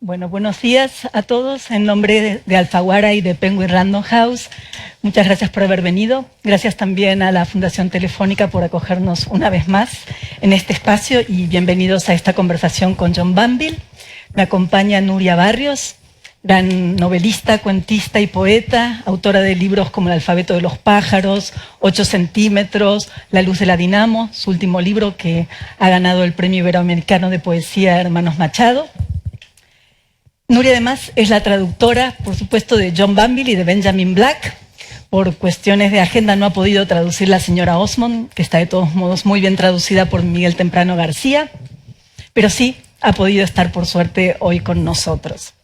Bueno, buenos días a todos. En nombre de Alfaguara y de Penguin Random House, muchas gracias por haber venido. Gracias también a la Fundación Telefónica por acogernos una vez más en este espacio y bienvenidos a esta conversación con John Banville. Me acompaña Nuria Barrios, gran novelista, cuentista y poeta, autora de libros como El alfabeto de los pájaros, 8 centímetros, La luz de la dinamo, su último libro que ha ganado el Premio Iberoamericano de Poesía Hermanos Machado. Nuria además es la traductora, por supuesto, de John Banville y de Benjamin Black. Por cuestiones de agenda no ha podido traducir La señora Osmond, que está de todos modos muy bien traducida por Miguel Temprano García, pero sí ha podido estar por suerte hoy con nosotros.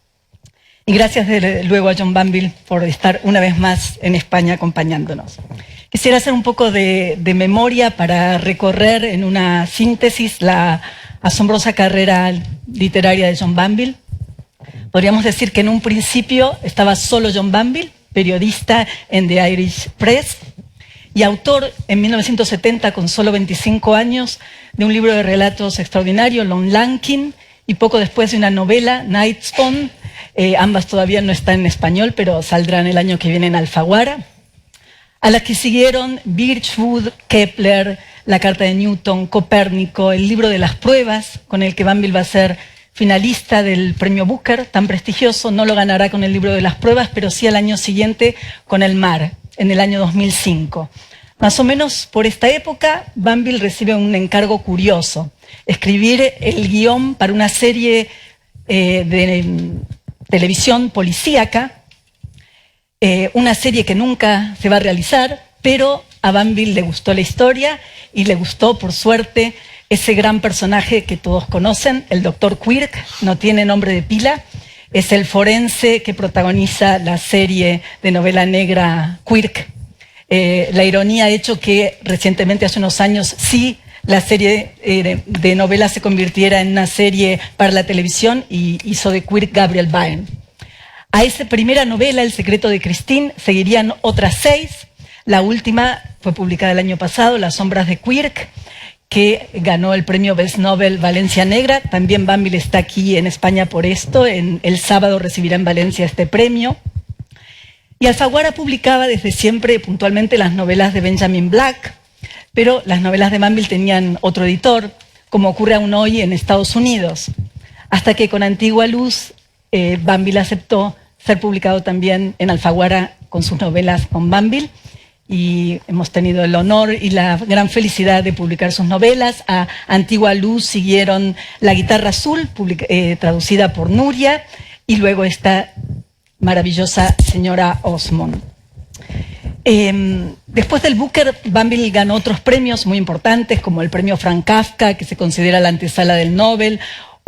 Y gracias desde luego a John Banville por estar una vez más en España acompañándonos. Quisiera hacer un poco de memoria para recorrer en una síntesis la asombrosa carrera literaria de John Banville. Podríamos decir que en un principio estaba solo John Banville, periodista en The Irish Press y autor en 1970, con solo 25 años, de un libro de relatos extraordinario, Lon Lankin, y poco después de una novela, Night Spawn. Ambas todavía no están en español, pero saldrán el año que viene en Alfaguara. A las que siguieron Birchwood, Kepler, La carta de Newton, Copérnico, el libro de las pruebas, con el que Banville va a ser finalista del premio Booker, tan prestigioso. No lo ganará con el libro de las pruebas, pero sí al año siguiente con El mar, en el año 2005. Más o menos por esta época, Banville recibe un encargo curioso: escribir el guión para una serie de televisión policíaca, una serie que nunca se va a realizar, pero a Banville le gustó la historia y le gustó, por suerte, ese gran personaje que todos conocen, el Dr. Quirk. No tiene nombre de pila, es el forense que protagoniza la serie de novela negra Quirk. La ironía ha hecho que recientemente, hace unos años, sí, la serie de novela se convirtiera en una serie para la televisión y hizo de Quirk Gabriel Byrne. A esa primera novela, El secreto de Christine, seguirían otras 6. La última fue publicada el año pasado, Las sombras de Quirk, que ganó el premio Best Novel Valencia Negra. También Banville está aquí en España por esto. El sábado recibirá en Valencia este premio. Y Alfaguara publicaba desde siempre puntualmente las novelas de Benjamin Black, pero las novelas de Banville tenían otro editor, como ocurre aún hoy en Estados Unidos, hasta que con Antigua Luz Banville aceptó ser publicado también en Alfaguara con sus novelas con Banville. Y hemos tenido el honor y la gran felicidad de publicar sus novelas. A Antigua Luz siguieron La guitarra azul, traducida por Nuria, y luego esta maravillosa señora Osmond. Después del Booker, Banville ganó otros premios muy importantes, como el premio Franz Kafka, que se considera la antesala del Nobel,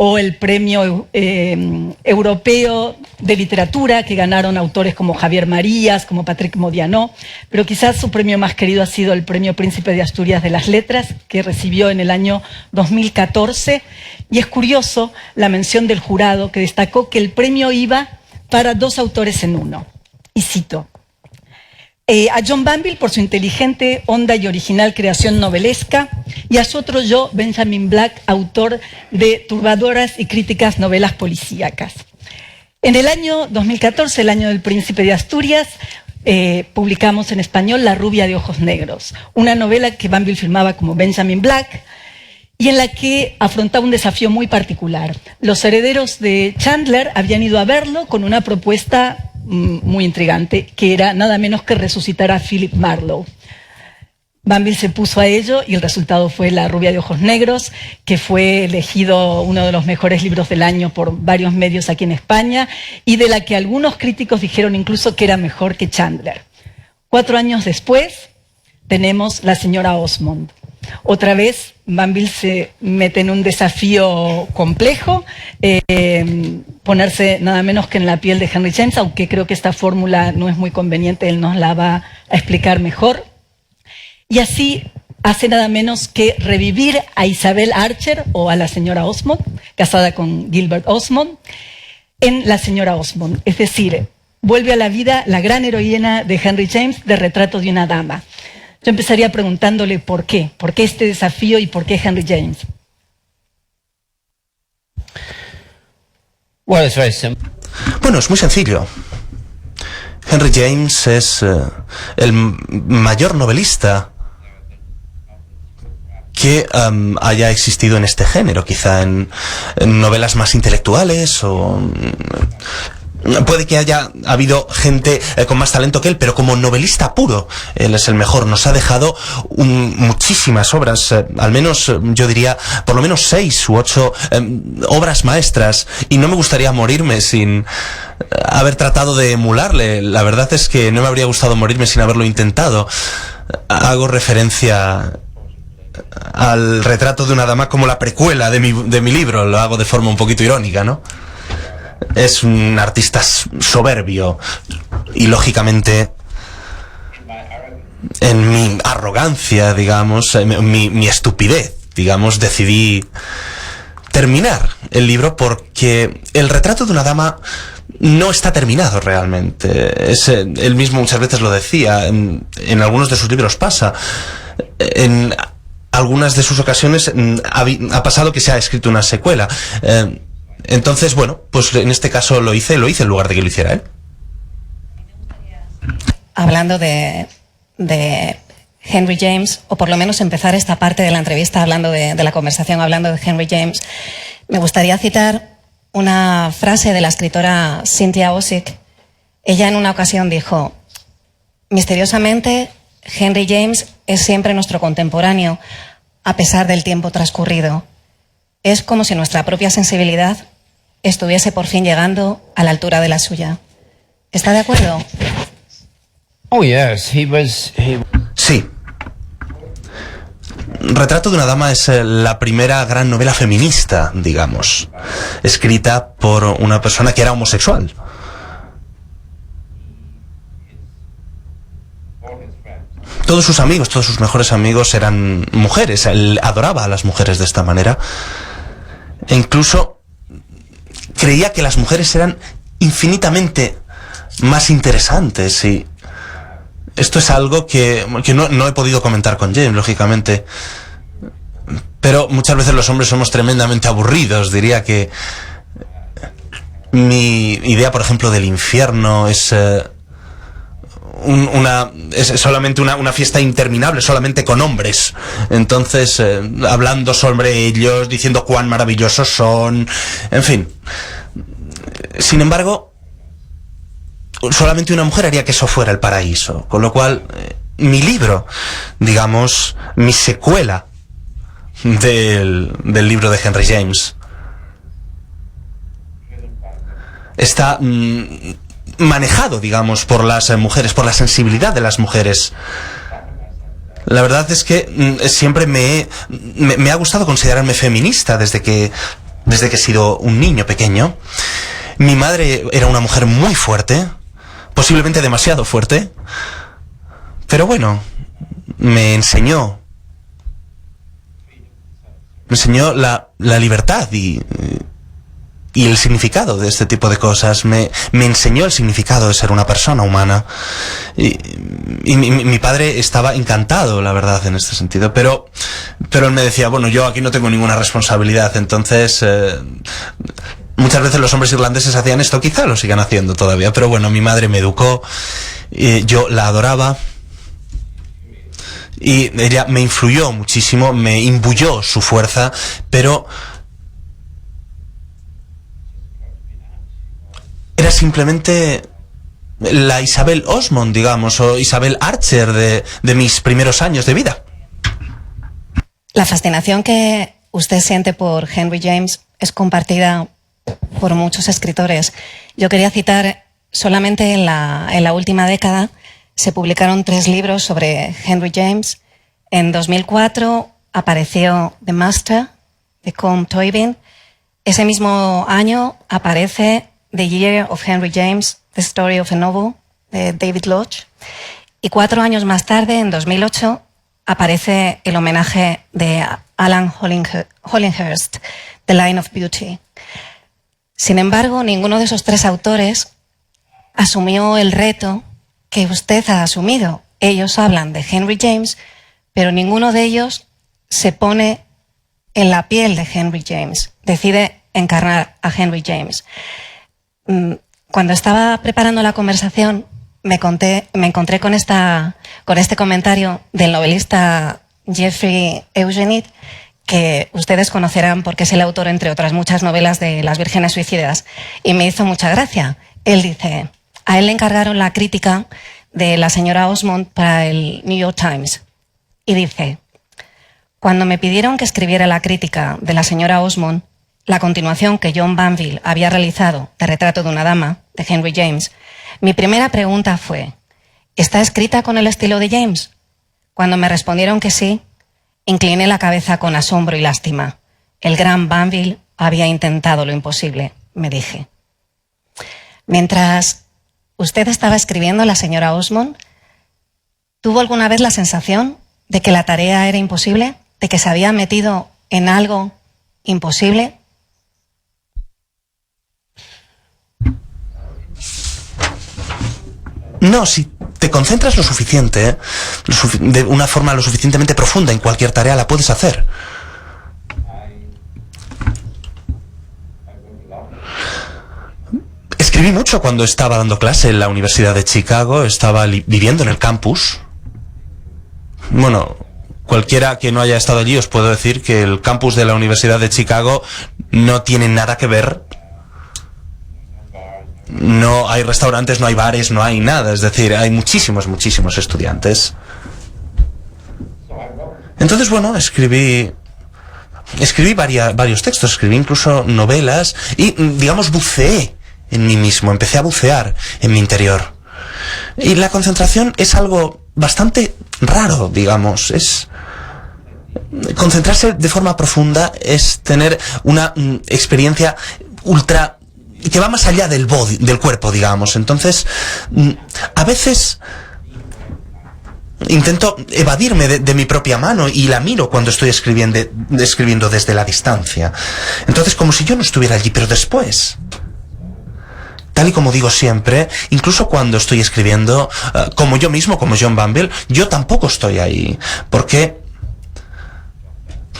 o el premio europeo de literatura, que ganaron autores como Javier Marías, como Patrick Modiano, pero quizás su premio más querido ha sido el premio Príncipe de Asturias de las Letras, que recibió en el año 2014, y es curioso la mención del jurado, que destacó que el premio iba para 2 autores en uno, y cito: a John Banville por su inteligente, honda y original creación novelesca, y a su otro yo, Benjamin Black, autor de turbadoras y críticas novelas policíacas. En el año 2014, el año del Príncipe de Asturias, publicamos en español La rubia de ojos negros, una novela que Banville firmaba como Benjamin Black y en la que afrontaba un desafío muy particular. Los herederos de Chandler habían ido a verlo con una propuesta muy intrigante, que era nada menos que resucitar a Philip Marlowe. Banville se puso a ello y el resultado fue La rubia de ojos negros, que fue elegido uno de los mejores libros del año por varios medios aquí en España y de la que algunos críticos dijeron incluso que era mejor que Chandler. 4 años después tenemos La señora Osmond. Otra vez Banville se mete en un desafío complejo, ponerse nada menos que en la piel de Henry James, aunque creo que esta fórmula no es muy conveniente, él nos la va a explicar mejor. Y así hace nada menos que revivir a Isabel Archer, o a la señora Osmond, casada con Gilbert Osmond, en La señora Osmond. Es decir, vuelve a la vida la gran heroína de Henry James, de Retrato de una dama. Yo empezaría preguntándole por qué este desafío y por qué Henry James. Well, it's very simple. Bueno, es muy sencillo. Henry James es el mayor novelista que haya existido en este género, quizá en novelas más intelectuales o... Puede que haya habido gente con más talento que él, pero como novelista puro, él es el mejor. Nos ha dejado muchísimas obras, al menos yo diría por lo menos 6 u 8 obras maestras, y no me gustaría morirme sin haber tratado de emularle. La verdad es que no me habría gustado morirme sin haberlo intentado. Hago referencia al retrato de una dama como la precuela de mi libro, lo hago de forma un poquito irónica, ¿no? Es un artista soberbio y lógicamente en mi arrogancia, digamos, mi estupidez, digamos, decidí terminar el libro porque el retrato de una dama no está terminado realmente. Él mismo muchas veces lo decía, en algunos de sus libros pasa. En algunas de sus ocasiones ha pasado que se ha escrito una secuela. Entonces, bueno, pues en este caso lo hice en lugar de que lo hiciera él. Hablando de Henry James, o por lo menos empezar esta parte de la entrevista hablando de la conversación, hablando de Henry James, me gustaría citar una frase de la escritora Cynthia Ozick. Ella en una ocasión dijo: misteriosamente, Henry James es siempre nuestro contemporáneo, a pesar del tiempo transcurrido. Es como si nuestra propia sensibilidad estuviese por fin llegando a la altura de la suya. ¿Está de acuerdo? Oh, yes, Sí. Retrato de una dama es la primera gran novela feminista, digamos, escrita por una persona que era homosexual. Todos sus amigos, todos sus mejores amigos eran mujeres. Él adoraba a las mujeres de esta manera. E incluso creía que las mujeres eran infinitamente más interesantes, y esto es algo que no he podido comentar con James, lógicamente, pero muchas veces los hombres somos tremendamente aburridos. Diría que mi idea, por ejemplo, del infierno es solamente una fiesta interminable, solamente con hombres. Entonces, hablando sobre ellos, diciendo cuán maravillosos son, en fin. Sin embargo, solamente una mujer haría que eso fuera el paraíso. Con lo cual, mi libro, digamos, mi secuela del libro de Henry James, está manejado, digamos, por las mujeres, por la sensibilidad de las mujeres. La verdad es que siempre me ha gustado considerarme feminista desde que he sido un niño pequeño. Mi madre era una mujer muy fuerte, posiblemente demasiado fuerte, pero bueno, me enseñó la libertad y el significado de este tipo de cosas. Me enseñó el significado de ser una persona humana. Y mi padre estaba encantado, la verdad, en este sentido. Pero él me decía, bueno, yo aquí no tengo ninguna responsabilidad. Entonces, muchas veces los hombres irlandeses hacían esto, quizá lo sigan haciendo todavía. Pero bueno, mi madre me educó, yo la adoraba. Y ella me influyó muchísimo, me imbuyó su fuerza, pero era simplemente la Isabel Osmond, digamos, o Isabel Archer de mis primeros años de vida. La fascinación que usted siente por Henry James es compartida por muchos escritores. Yo quería citar, solamente en la última década se publicaron 3 libros sobre Henry James. En 2004 apareció The Master, de Colm Tóibín. Ese mismo año aparece The Year of Henry James, The Story of a Novel, de David Lodge. Y 4 años más tarde, en 2008, aparece el homenaje de Alan Hollinghurst, The Line of Beauty. Sin embargo, ninguno de esos 3 autores asumió el reto que usted ha asumido. Ellos hablan de Henry James, pero ninguno de ellos se pone en la piel de Henry James. Decide encarnar a Henry James. Cuando estaba preparando la conversación, me encontré con este comentario del novelista Jeffrey Eugenides, que ustedes conocerán porque es el autor, entre otras muchas novelas, de Las Vírgenes Suicidas, y me hizo mucha gracia. Él dice, a él le encargaron la crítica de la señora Osmond para el New York Times, y dice, cuando me pidieron que escribiera la crítica de la señora Osmond, la continuación que John Banville había realizado de Retrato de una dama, de Henry James, mi primera pregunta fue, ¿está escrita con el estilo de James? Cuando me respondieron que sí, incliné la cabeza con asombro y lástima. El gran Banville había intentado lo imposible, me dije. Mientras usted estaba escribiendo la señora Osmond, ¿tuvo alguna vez la sensación de que la tarea era imposible? ¿De que se había metido en algo imposible? No, si te concentras lo suficiente, de una forma lo suficientemente profunda en cualquier tarea, la puedes hacer. Escribí mucho cuando estaba dando clase en la Universidad de Chicago, estaba viviendo en el campus. Bueno, cualquiera que no haya estado allí os puedo decir que el campus de la Universidad de Chicago no tiene nada que ver. No hay restaurantes, no hay bares, no hay nada. Es decir, hay muchísimos estudiantes. Entonces, bueno, escribí varios textos, escribí incluso novelas y, digamos, buceé en mí mismo, empecé a bucear en mi interior. Y la concentración es algo bastante raro, digamos. Es concentrarse de forma profunda, es tener una experiencia ultra que va más allá del cuerpo, digamos. Entonces, a veces intento evadirme de mi propia mano y la miro cuando estoy escribiendo desde la distancia. Entonces, como si yo no estuviera allí, pero después, tal y como digo siempre, incluso cuando estoy escribiendo, como yo mismo, como John Banville, yo tampoco estoy ahí, porque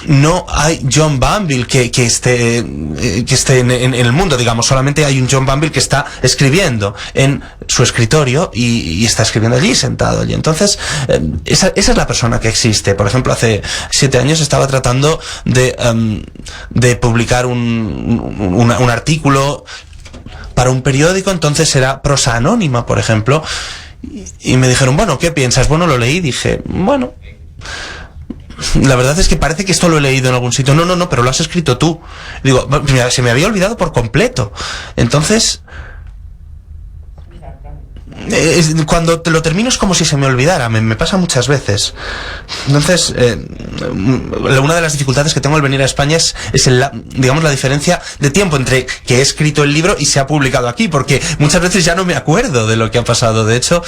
no hay John Banville que esté en el mundo, digamos. Solamente hay un John Banville que está escribiendo en su escritorio y está escribiendo allí, sentado allí. Entonces, esa es la persona que existe. Por ejemplo, hace 7 años estaba tratando de publicar un artículo para un periódico, entonces era prosa anónima, por ejemplo, y me dijeron, bueno, ¿qué piensas? Bueno, lo leí y dije, bueno, la verdad es que parece que esto lo he leído en algún sitio. No, pero lo has escrito tú. Digo, se me había olvidado por completo. Entonces, cuando te lo termino es como si se me olvidara. Me pasa muchas veces. Entonces, una de las dificultades que tengo al venir a España es digamos, la diferencia de tiempo entre que he escrito el libro y se ha publicado aquí, porque muchas veces ya no me acuerdo de lo que ha pasado. De hecho,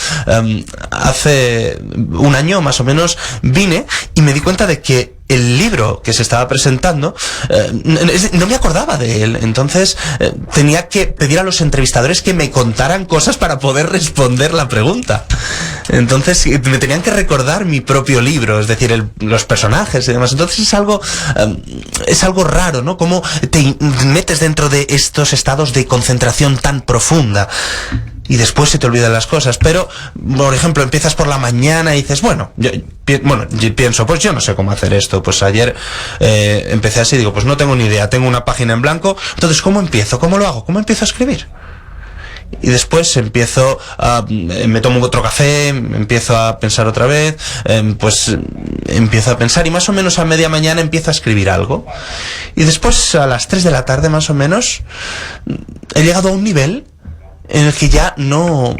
hace 1 año más o menos vine y me di cuenta de que el libro que se estaba presentando, no me acordaba de él. Entonces tenía que pedir a los entrevistadores que me contaran cosas para poder responder la pregunta. Entonces me tenían que recordar mi propio libro, es decir, los personajes y demás. Entonces es algo raro, ¿no? Cómo te metes dentro de estos estados de concentración tan profunda y después se te olvidan las cosas. Pero, por ejemplo, empiezas por la mañana y dices, yo pienso, pues yo no sé cómo hacer esto. Pues ayer empecé así, digo, pues no tengo ni idea, tengo una página en blanco. Entonces, ¿cómo empiezo? ¿Cómo lo hago? ¿Cómo empiezo a escribir? Y después me tomo otro café, empiezo a pensar otra vez, pues empiezo a pensar y más o menos a media mañana empiezo a escribir algo. Y después a las 3 de la tarde más o menos he llegado a un nivel en el que ya no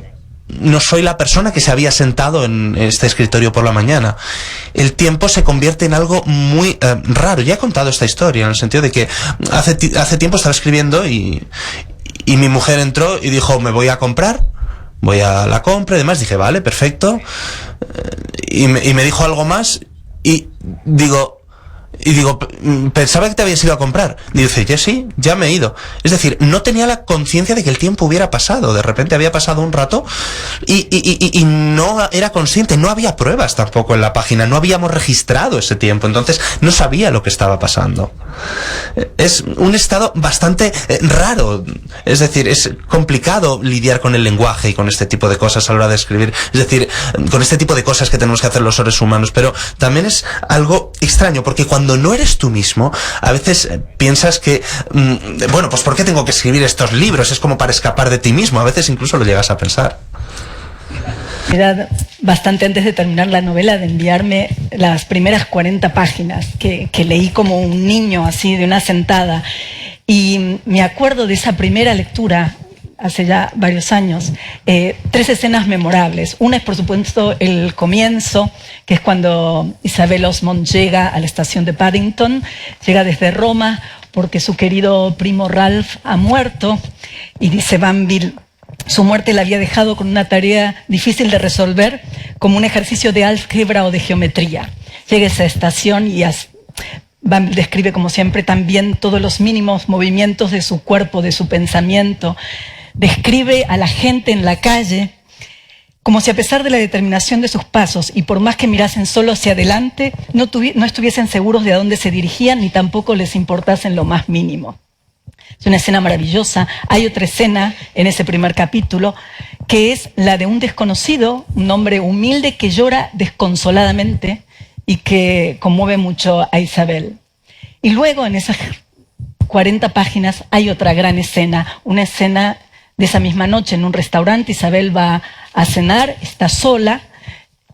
soy la persona que se había sentado en este escritorio por la mañana. El tiempo se convierte en algo muy raro. Ya he contado esta historia en el sentido de que hace tiempo estaba escribiendo y mi mujer entró y dijo, me voy a comprar, voy a la compra y demás. Dije, vale, perfecto. Y me dijo algo más y digo, Y digo, pensaba que te habías ido a comprar. Y dice, ya sí, ya me he ido. Es decir, no tenía la conciencia de que el tiempo hubiera pasado. De repente había pasado un rato y no era consciente. No había pruebas tampoco en la página. No habíamos registrado ese tiempo. Entonces no sabía lo que estaba pasando. Es un estado bastante raro. Es decir, es complicado lidiar con el lenguaje y con este tipo de cosas a la hora de escribir. Es decir, con este tipo de cosas que tenemos que hacer los seres humanos. Pero también es algo extraño, porque cuando no eres tú mismo, a veces piensas que, bueno, pues ¿por qué tengo que escribir estos libros? Es como para escapar de ti mismo. A veces incluso lo llegas a pensar. Era bastante antes de terminar la novela de enviarme las primeras 40 páginas que leí como un niño, así de una sentada. Y me acuerdo de esa primera lectura, hace ya varios años, 3 escenas memorables. Una es, por supuesto, el comienzo, que es cuando Isabel Osmond llega a la estación de Paddington, llega desde Roma porque su querido primo Ralph ha muerto, y dice Banville, su muerte la había dejado con una tarea difícil de resolver, como un ejercicio de álgebra o de geometría. Llega a esa estación y Banville describe, como siempre, también todos los mínimos movimientos de su cuerpo, de su pensamiento. Describe a la gente en la calle como si, a pesar de la determinación de sus pasos y por más que mirasen solo hacia adelante, no estuviesen seguros de a dónde se dirigían ni tampoco les importase en lo más mínimo. Es una escena maravillosa. Hay otra escena en ese primer capítulo que es la de un desconocido, un hombre humilde que llora desconsoladamente y que conmueve mucho a Isabel. Y luego, en esas 40 páginas, hay otra gran escena, una escena de esa misma noche en un restaurante. Isabel va a cenar, está sola,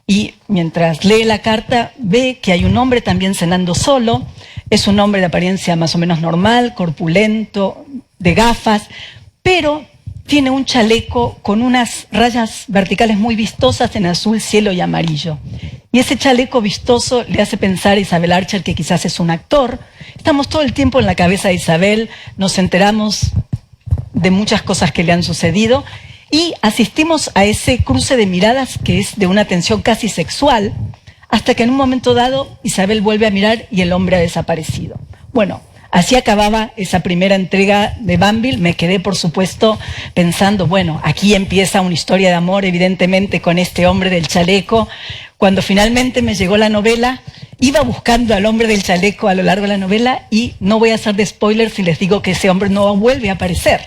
y mientras lee la carta ve que hay un hombre también cenando solo. Es un hombre de apariencia más o menos normal, corpulento, de gafas, pero tiene un chaleco con unas rayas verticales muy vistosas en azul, cielo y amarillo. Y ese chaleco vistoso le hace pensar a Isabel Archer que quizás es un actor. Estamos todo el tiempo en la cabeza de Isabel, nos enteramos de muchas cosas que le han sucedido y asistimos a ese cruce de miradas que es de una tensión casi sexual, hasta que en un momento dado Isabel vuelve a mirar y el hombre ha desaparecido. Bueno, así acababa esa primera entrega de Banville. Me quedé, por supuesto, pensando, bueno, aquí empieza una historia de amor, evidentemente, con este hombre del chaleco. Cuando finalmente me llegó la novela, iba buscando al hombre del chaleco a lo largo de la novela y no voy a hacer de spoiler si les digo que ese hombre no vuelve a aparecer.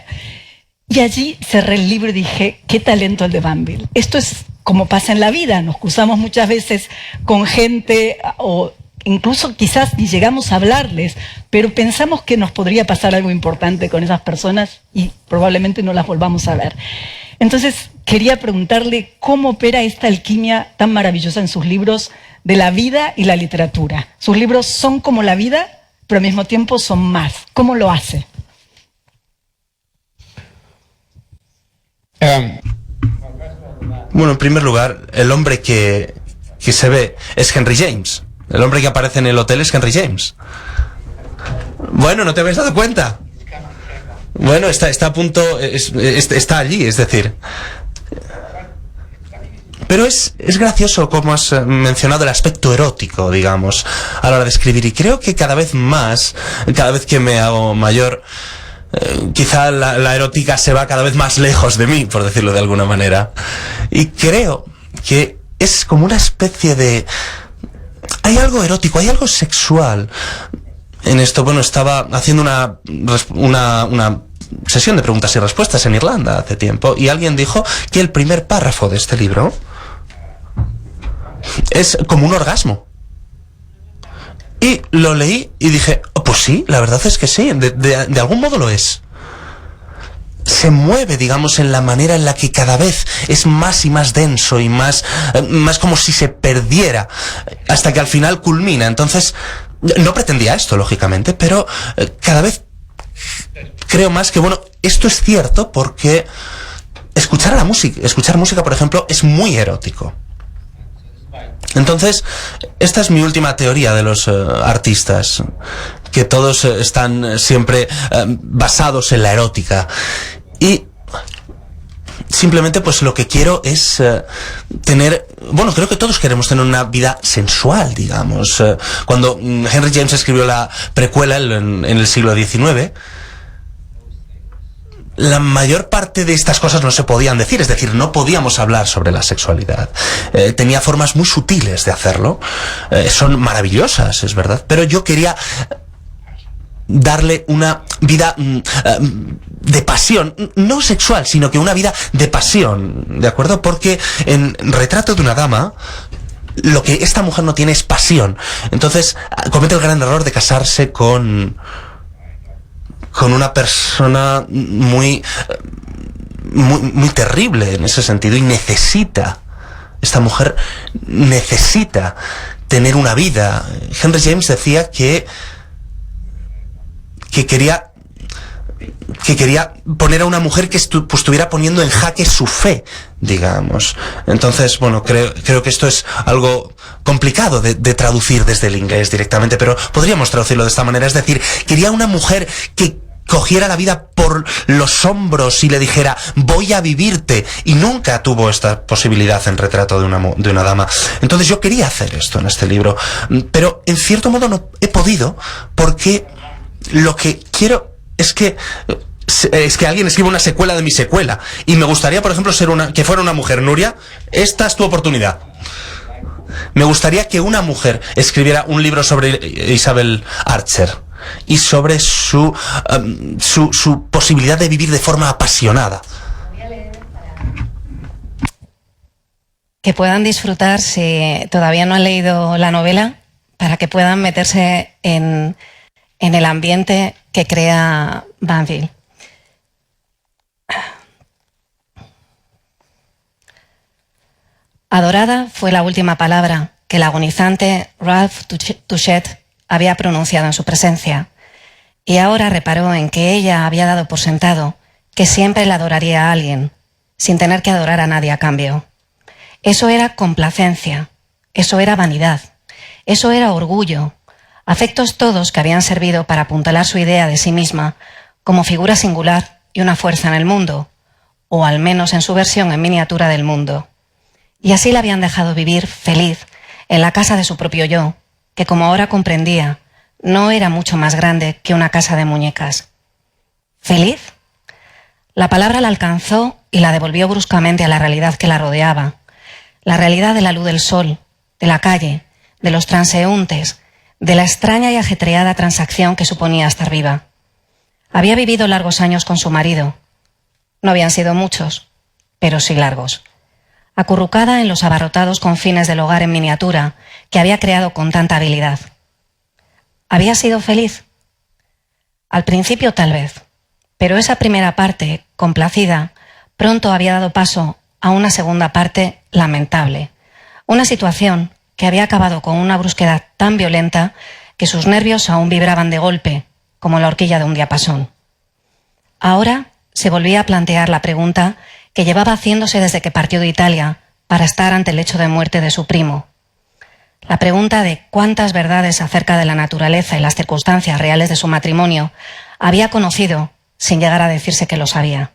Y allí cerré el libro y dije, qué talento el de Banville. Esto es como pasa en la vida, nos cruzamos muchas veces con gente o incluso quizás ni llegamos a hablarles, pero pensamos que nos podría pasar algo importante con esas personas y probablemente no las volvamos a ver. Entonces quería preguntarle cómo opera esta alquimia tan maravillosa en sus libros de la vida y la literatura. Sus libros son como la vida, pero al mismo tiempo son más. ¿Cómo lo hace? Bueno, en primer lugar, el hombre que se ve es Henry James. El hombre que aparece en el hotel es Henry James. Bueno, ¿no te habías dado cuenta? Bueno, está a punto, está allí, es decir. Pero es gracioso como has mencionado el aspecto erótico, digamos, a la hora de escribir. Y creo que cada vez más, cada vez que me hago mayor, quizá la erótica se va cada vez más lejos de mí, por decirlo de alguna manera. Y creo que es como una especie de... Hay algo erótico, hay algo sexual en esto. Bueno, estaba haciendo una sesión de preguntas y respuestas en Irlanda hace tiempo y alguien dijo que el primer párrafo de este libro es como un orgasmo. Y lo leí y dije, oh, pues sí, la verdad es que sí, de algún modo lo es. Se mueve, digamos, en la manera en la que cada vez es más y más denso y más como si se perdiera, hasta que al final culmina. Entonces, no pretendía esto, lógicamente, pero cada vez creo más que, bueno, esto es cierto porque escuchar música, por ejemplo, es muy erótico. Entonces, esta es mi última teoría de los artistas, que todos están siempre basados en la erótica. Y simplemente pues lo que quiero es tener, bueno, creo que todos queremos tener una vida sensual, digamos. Cuando Henry James escribió la precuela en el siglo XIX, la mayor parte de estas cosas no se podían decir, es decir, no podíamos hablar sobre la sexualidad. Tenía formas muy sutiles de hacerlo, son maravillosas, es verdad, pero yo quería darle una vida de pasión, no sexual, sino que una vida de pasión, ¿de acuerdo? Porque en Retrato de una dama, lo que esta mujer no tiene es pasión. Entonces, comete el gran error de casarse con una persona muy terrible en ese sentido, y esta mujer necesita tener una vida. Henry James decía que quería poner a una mujer que estuviera poniendo en jaque su fe, digamos. Entonces, bueno, creo que esto es algo complicado de traducir desde el inglés directamente, pero podríamos traducirlo de esta manera. Es decir, quería una mujer que cogiera la vida por los hombros y le dijera, voy a vivirte, y nunca tuvo esta posibilidad en Retrato de una dama. Entonces yo quería hacer esto en este libro, pero en cierto modo no he podido, porque lo que quiero es que alguien escriba una secuela de mi secuela, y me gustaría, por ejemplo, que fuera una mujer. Nuria, esta es tu oportunidad. Me gustaría que una mujer escribiera un libro sobre Isabel Archer y sobre su posibilidad de vivir de forma apasionada. Que puedan disfrutar, si todavía no han leído la novela, para que puedan meterse en el ambiente que crea Banville. Adorada fue la última palabra que el agonizante Ralph Touchet había pronunciado en su presencia, y ahora reparó en que ella había dado por sentado que siempre le adoraría a alguien, sin tener que adorar a nadie a cambio. Eso era complacencia, eso era vanidad, eso era orgullo, afectos todos que habían servido para apuntalar su idea de sí misma como figura singular y una fuerza en el mundo, o al menos en su versión en miniatura del mundo. Y así la habían dejado vivir feliz en la casa de su propio yo, que, como ahora comprendía, no era mucho más grande que una casa de muñecas. ¿Feliz? La palabra la alcanzó y la devolvió bruscamente a la realidad que la rodeaba, la realidad de la luz del sol, de la calle, de los transeúntes, de la extraña y ajetreada transacción que suponía estar viva. Había vivido largos años con su marido. No habían sido muchos, pero sí largos. Acurrucada en los abarrotados confines del hogar en miniatura que había creado con tanta habilidad. ¿Había sido feliz? Al principio tal vez, pero esa primera parte, complacida, pronto había dado paso a una segunda parte lamentable, una situación que había acabado con una brusquedad tan violenta que sus nervios aún vibraban de golpe, como la horquilla de un diapasón. Ahora se volvía a plantear la pregunta que llevaba haciéndose desde que partió de Italia para estar ante el lecho de muerte de su primo. La pregunta de cuántas verdades acerca de la naturaleza y las circunstancias reales de su matrimonio había conocido sin llegar a decirse que lo sabía.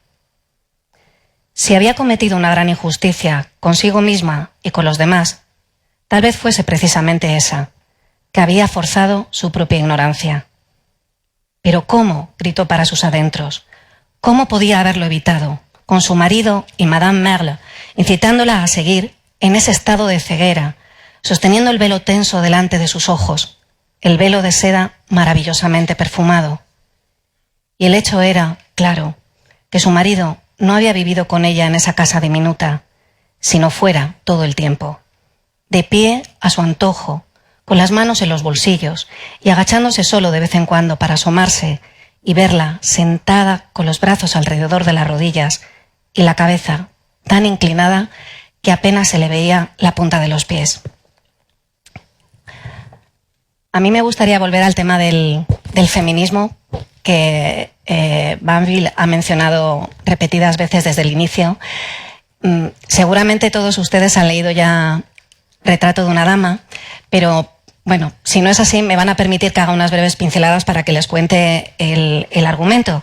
Si había cometido una gran injusticia consigo misma y con los demás, tal vez fuese precisamente esa, que había forzado su propia ignorancia. Pero ¿cómo?, gritó para sus adentros. ¿Cómo podía haberlo evitado, con su marido y Madame Merle, incitándola a seguir en ese estado de ceguera, sosteniendo el velo tenso delante de sus ojos, el velo de seda maravillosamente perfumado? Y el hecho era, claro, que su marido no había vivido con ella en esa casa diminuta, sino fuera todo el tiempo, de pie a su antojo, con las manos en los bolsillos y agachándose solo de vez en cuando para asomarse y verla sentada con los brazos alrededor de las rodillas y la cabeza tan inclinada que apenas se le veía la punta de los pies. A mí me gustaría volver al tema del feminismo, que Banville ha mencionado repetidas veces desde el inicio. Seguramente todos ustedes han leído ya Retrato de una dama, pero bueno, si no es así, me van a permitir que haga unas breves pinceladas para que les cuente el argumento.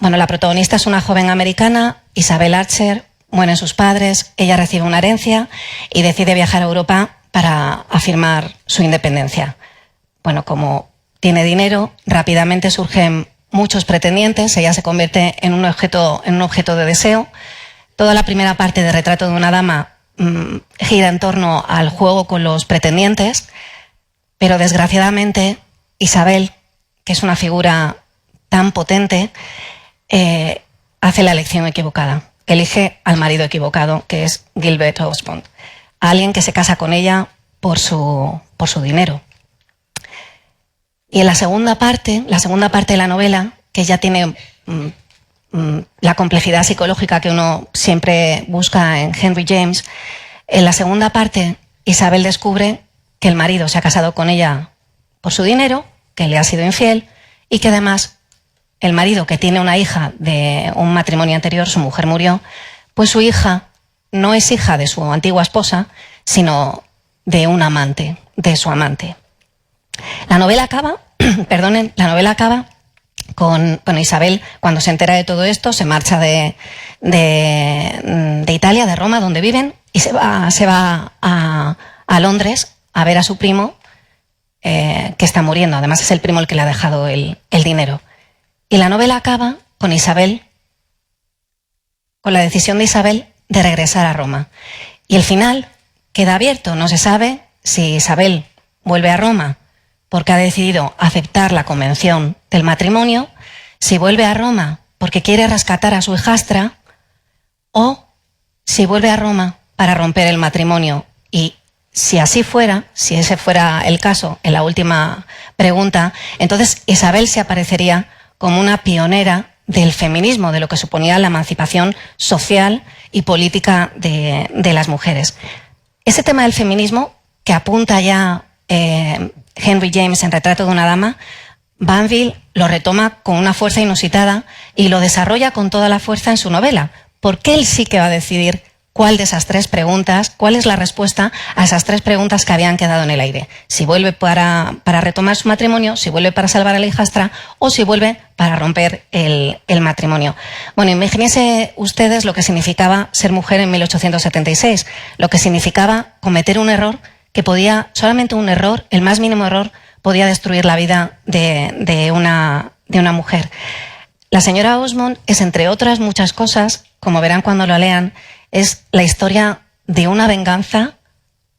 Bueno, la protagonista es una joven americana, Isabel Archer, mueren sus padres, ella recibe una herencia y decide viajar a Europa para afirmar su independencia. Bueno, como tiene dinero, rápidamente surgen muchos pretendientes, ella se convierte en un objeto de deseo. Toda la primera parte de Retrato de una dama gira en torno al juego con los pretendientes, pero desgraciadamente Isabel, que es una figura tan potente, hace la elección equivocada. Elige al marido equivocado, que es Gilbert Osmond, alguien que se casa con ella por su dinero. Y en la segunda parte de la novela, que ya tiene la complejidad psicológica que uno siempre busca en Henry James, en la segunda parte Isabel descubre que el marido se ha casado con ella por su dinero, que le ha sido infiel y que además el marido, que tiene una hija de un matrimonio anterior, su mujer murió, pues su hija no es hija de su antigua esposa, sino de un amante, de su amante. La novela acaba, con Isabel, cuando se entera de todo esto, se marcha de Italia, de Roma, donde viven, y se va a Londres a ver a su primo, que está muriendo. Además es el primo el que le ha dejado el dinero. Y la novela acaba con Isabel, con la decisión de Isabel de regresar a Roma. Y el final queda abierto. No se sabe si Isabel vuelve a Roma porque ha decidido aceptar la convención del matrimonio, si vuelve a Roma porque quiere rescatar a su hijastra, o si vuelve a Roma para romper el matrimonio. Y si así fuera, si ese fuera el caso, en la última pregunta, entonces Isabel se aparecería como una pionera del feminismo, de lo que suponía la emancipación social y política de las mujeres. Ese tema del feminismo, que apunta ya Henry James en Retrato de una dama, Banville lo retoma con una fuerza inusitada y lo desarrolla con toda la fuerza en su novela, porque él sí que va a decidir cuál de esas tres preguntas, cuál es la respuesta a esas tres preguntas que habían quedado en el aire. Si vuelve para retomar su matrimonio, si vuelve para salvar a la hijastra o si vuelve para romper el matrimonio. Bueno, imagínense ustedes lo que significaba ser mujer en 1876, lo que significaba cometer un error que podía, solamente un error, el más mínimo error, podía destruir la vida de una mujer. La señora Osmond es, entre otras muchas cosas, como verán cuando lo lean, es la historia de una venganza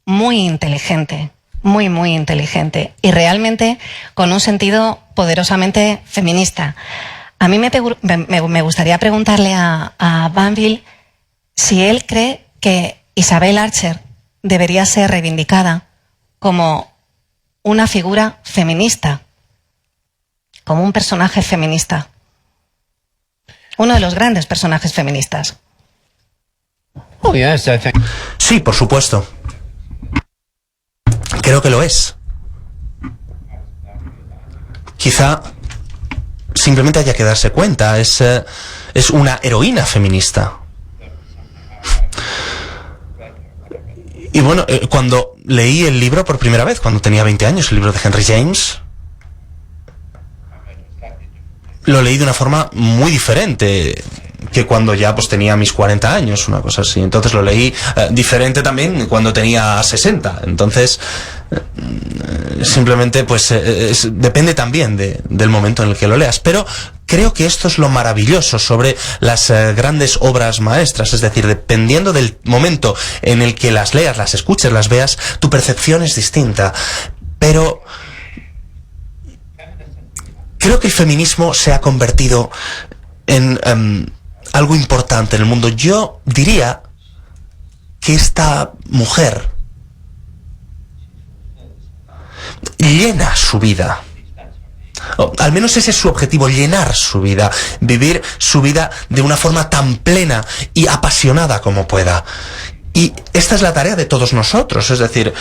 muy inteligente, muy, muy inteligente, y realmente con un sentido poderosamente feminista. A mí me gustaría preguntarle a Banville si él cree que Isabel Archer debería ser reivindicada como una figura feminista, como un personaje feminista, uno de los grandes personajes feministas. Oh, yes, I think. Sí, por supuesto. Creo que lo es. Quizá simplemente haya que darse cuenta. Es una heroína feminista. Y bueno, cuando leí el libro por primera vez, cuando tenía 20 años, el libro de Henry James, lo leí de una forma muy diferente que cuando ya pues tenía mis 40 años, una cosa así. Entonces lo leí diferente también cuando tenía 60. Entonces simplemente pues depende también del momento en el que lo leas. Pero creo que esto es lo maravilloso sobre las grandes obras maestras. Es decir, dependiendo del momento en el que las leas, las escuches, las veas, tu percepción es distinta. Pero creo que el feminismo se ha convertido en algo importante en el mundo. Yo diría que esta mujer llena su vida. O, al menos ese es su objetivo, llenar su vida, vivir su vida de una forma tan plena y apasionada como pueda. Y esta es la tarea de todos nosotros, es decir,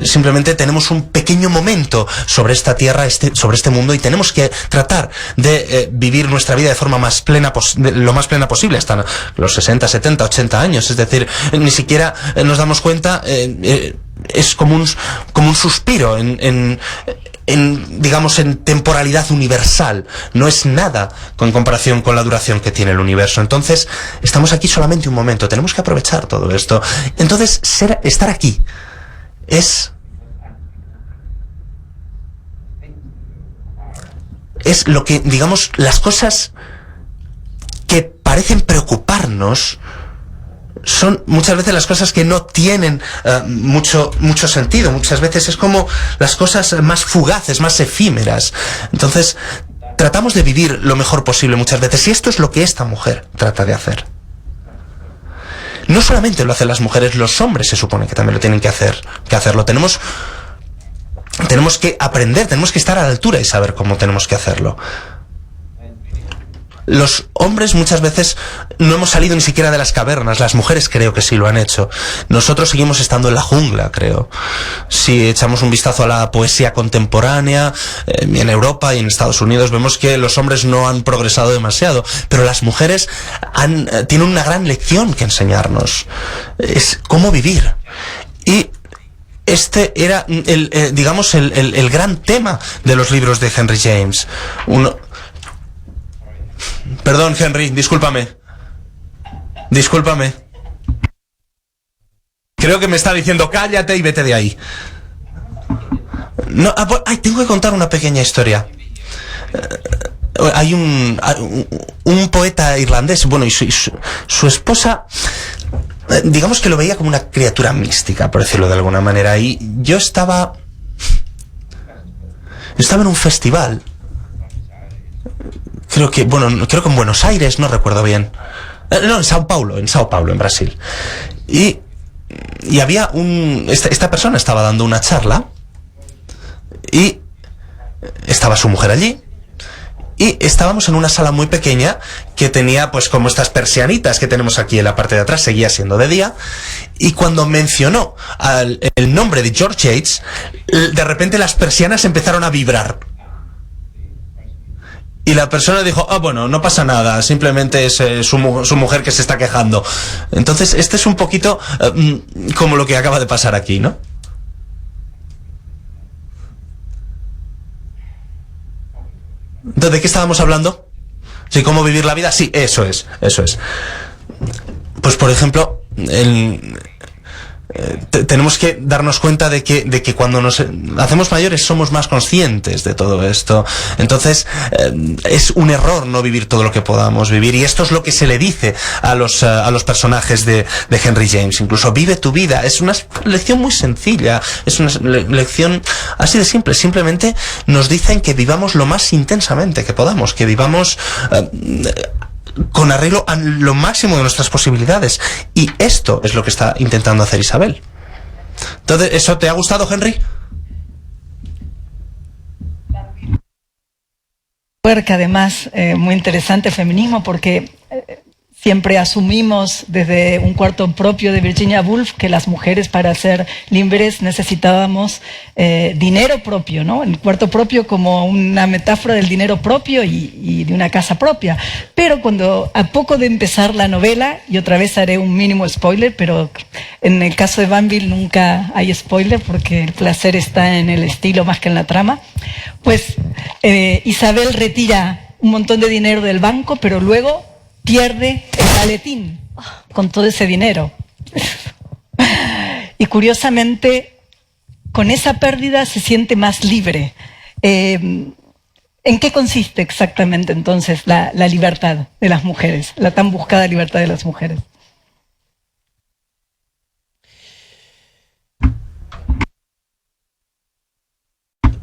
simplemente tenemos un pequeño momento sobre esta tierra, sobre este mundo, y tenemos que tratar de vivir nuestra vida de forma más plena, lo más plena posible, hasta los 60, 70, 80 años. Es decir, ni siquiera nos damos cuenta, es como un suspiro en digamos, en temporalidad universal. No es nada en comparación con la duración que tiene el universo. Entonces, estamos aquí solamente un momento. Tenemos que aprovechar todo esto. Entonces, estar aquí es lo que, digamos, las cosas que parecen preocuparnos son muchas veces las cosas que no tienen mucho sentido. Muchas veces es como las cosas más fugaces, más efímeras. Entonces, tratamos de vivir lo mejor posible muchas veces, y esto es lo que esta mujer trata de hacer. No solamente lo hacen las mujeres, los hombres se supone que también lo tienen que hacerlo. Tenemos que aprender, tenemos que estar a la altura y saber cómo tenemos que hacerlo. Los hombres muchas veces no hemos salido ni siquiera de las cavernas. Las mujeres creo que sí lo han hecho. Nosotros seguimos estando en la jungla, creo. Si echamos un vistazo a la poesía contemporánea, en Europa y en Estados Unidos, vemos que los hombres no han progresado demasiado, pero las mujeres tienen una gran lección que enseñarnos. Es cómo vivir. Y este era, digamos, el gran tema de los libros de Henry James. Perdón, Henry, discúlpame. Creo que me está diciendo cállate y vete de ahí. No, tengo que contar una pequeña historia. Hay un poeta irlandés, bueno, y su esposa, digamos que lo veía como una criatura mística, por decirlo de alguna manera. Y yo estaba en un festival. Creo que en Buenos Aires, no recuerdo bien. No, en Sao Paulo, en Brasil. Y había esta persona estaba dando una charla y estaba su mujer allí. Y estábamos en una sala muy pequeña que tenía pues como estas persianitas que tenemos aquí en la parte de atrás, seguía siendo de día. Y cuando mencionó el nombre de George Yates, de repente las persianas empezaron a vibrar. Y la persona dijo, bueno, no pasa nada, simplemente es su mujer que se está quejando. Entonces, este es un poquito como lo que acaba de pasar aquí, ¿no? ¿De qué estábamos hablando? ¿Sí, cómo vivir la vida? Sí, eso es. Pues, por ejemplo, tenemos que darnos cuenta de que cuando nos hacemos mayores somos más conscientes de todo esto. Entonces es un error no vivir todo lo que podamos vivir, y esto es lo que se le dice a los personajes de Henry James. Incluso vive tu vida. Es una lección muy sencilla, es una lección así de simple. Simplemente nos dicen que vivamos lo más intensamente que podamos, que vivamos con arreglo a lo máximo de nuestras posibilidades. Y esto es lo que está intentando hacer Isabel. Entonces, ¿eso te ha gustado, Henry? Que además, muy interesante feminismo, porque siempre asumimos desde un cuarto propio de Virginia Woolf que las mujeres para ser libres necesitábamos dinero propio, ¿no? El cuarto propio como una metáfora del dinero propio y de una casa propia. Pero cuando a poco de empezar la novela, y otra vez haré un mínimo spoiler, pero en el caso de Banville nunca hay spoiler porque el placer está en el estilo más que en la trama, pues Isabel retira un montón de dinero del banco, pero luego pierde el maletín con todo ese dinero. Y curiosamente, con esa pérdida se siente más libre. ¿En qué consiste exactamente entonces la libertad de las mujeres, la tan buscada libertad de las mujeres?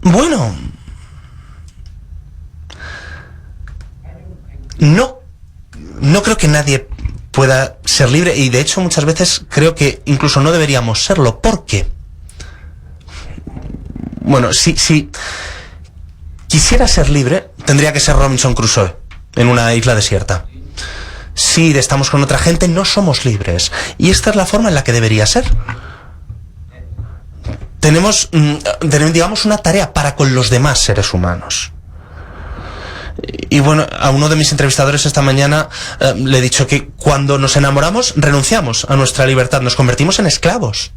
Bueno, no creo que nadie pueda ser libre, y de hecho muchas veces creo que incluso no deberíamos serlo. ¿Por qué? Bueno, si quisiera ser libre, tendría que ser Robinson Crusoe en una isla desierta. Si estamos con otra gente, no somos libres, y esta es la forma en la que debería ser. Tenemos, digamos, una tarea para con los demás seres humanos. Y bueno, a uno de mis entrevistadores esta mañana le he dicho que cuando nos enamoramos renunciamos a nuestra libertad, nos convertimos en esclavos.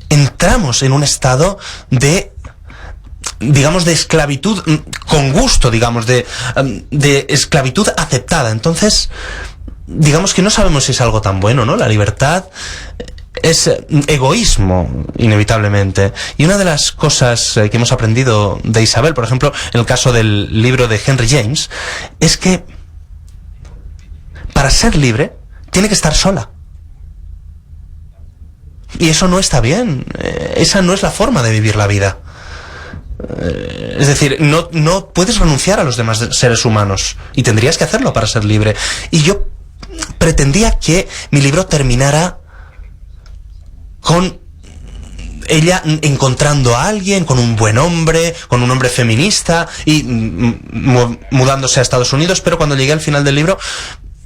Entramos en un estado de digamos, de esclavitud con gusto, digamos, de esclavitud aceptada. Entonces, digamos que no sabemos si es algo tan bueno, ¿no? La libertad es egoísmo, inevitablemente. Y una de las cosas que hemos aprendido de Isabel, por ejemplo, en el caso del libro de Henry James, es que para ser libre tiene que estar sola. Y eso no está bien. Esa no es la forma de vivir la vida. Es decir, no puedes renunciar a los demás seres humanos. Y tendrías que hacerlo para ser libre. Y yo pretendía que mi libro terminara con ella encontrando a alguien, con un buen hombre, con un hombre feminista y mudándose a Estados Unidos, pero cuando llegué al final del libro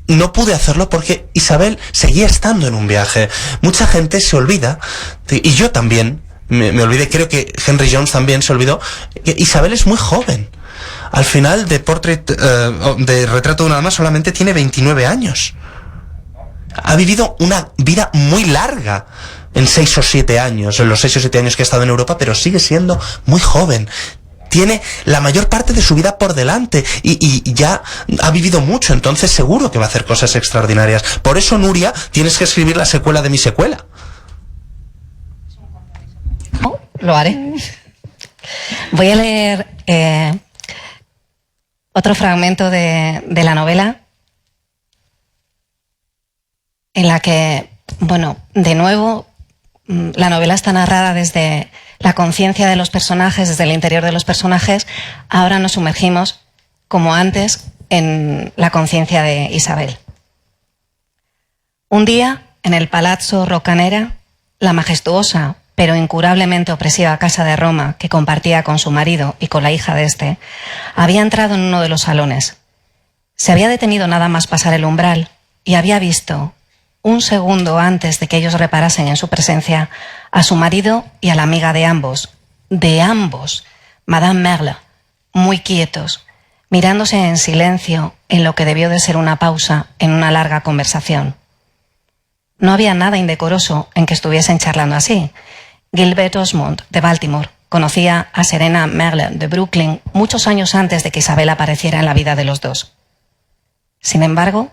no pude hacerlo porque Isabel seguía estando en un viaje. Mucha gente se olvida, y yo también me olvidé, creo que Henry James también se olvidó, que Isabel es muy joven. Al final de Retrato de una dama solamente tiene 29 años. Ha vivido una vida muy larga en 6 o 7 años, en los 6 o 7 años que ha estado en Europa, pero sigue siendo muy joven. Tiene la mayor parte de su vida por delante y ya ha vivido mucho, entonces seguro que va a hacer cosas extraordinarias. Por eso, Nuria, tienes que escribir la secuela de mi secuela. Oh, lo haré. Voy a leer otro fragmento de la novela en la que, bueno, de nuevo, la novela está narrada desde la conciencia de los personajes, desde el interior de los personajes. Ahora nos sumergimos, como antes, en la conciencia de Isabel. Un día, en el Palazzo Roccanera, la majestuosa pero incurablemente opresiva casa de Roma que compartía con su marido y con la hija de este, había entrado en uno de los salones. Se había detenido nada más pasar el umbral y había visto, un segundo antes de que ellos reparasen en su presencia, a su marido y a la amiga de ambos, Madame Merle, muy quietos, mirándose en silencio en lo que debió de ser una pausa en una larga conversación. No había nada indecoroso en que estuviesen charlando así. Gilbert Osmond, de Baltimore, conocía a Serena Merle, de Brooklyn, muchos años antes de que Isabel apareciera en la vida de los dos. Sin embargo,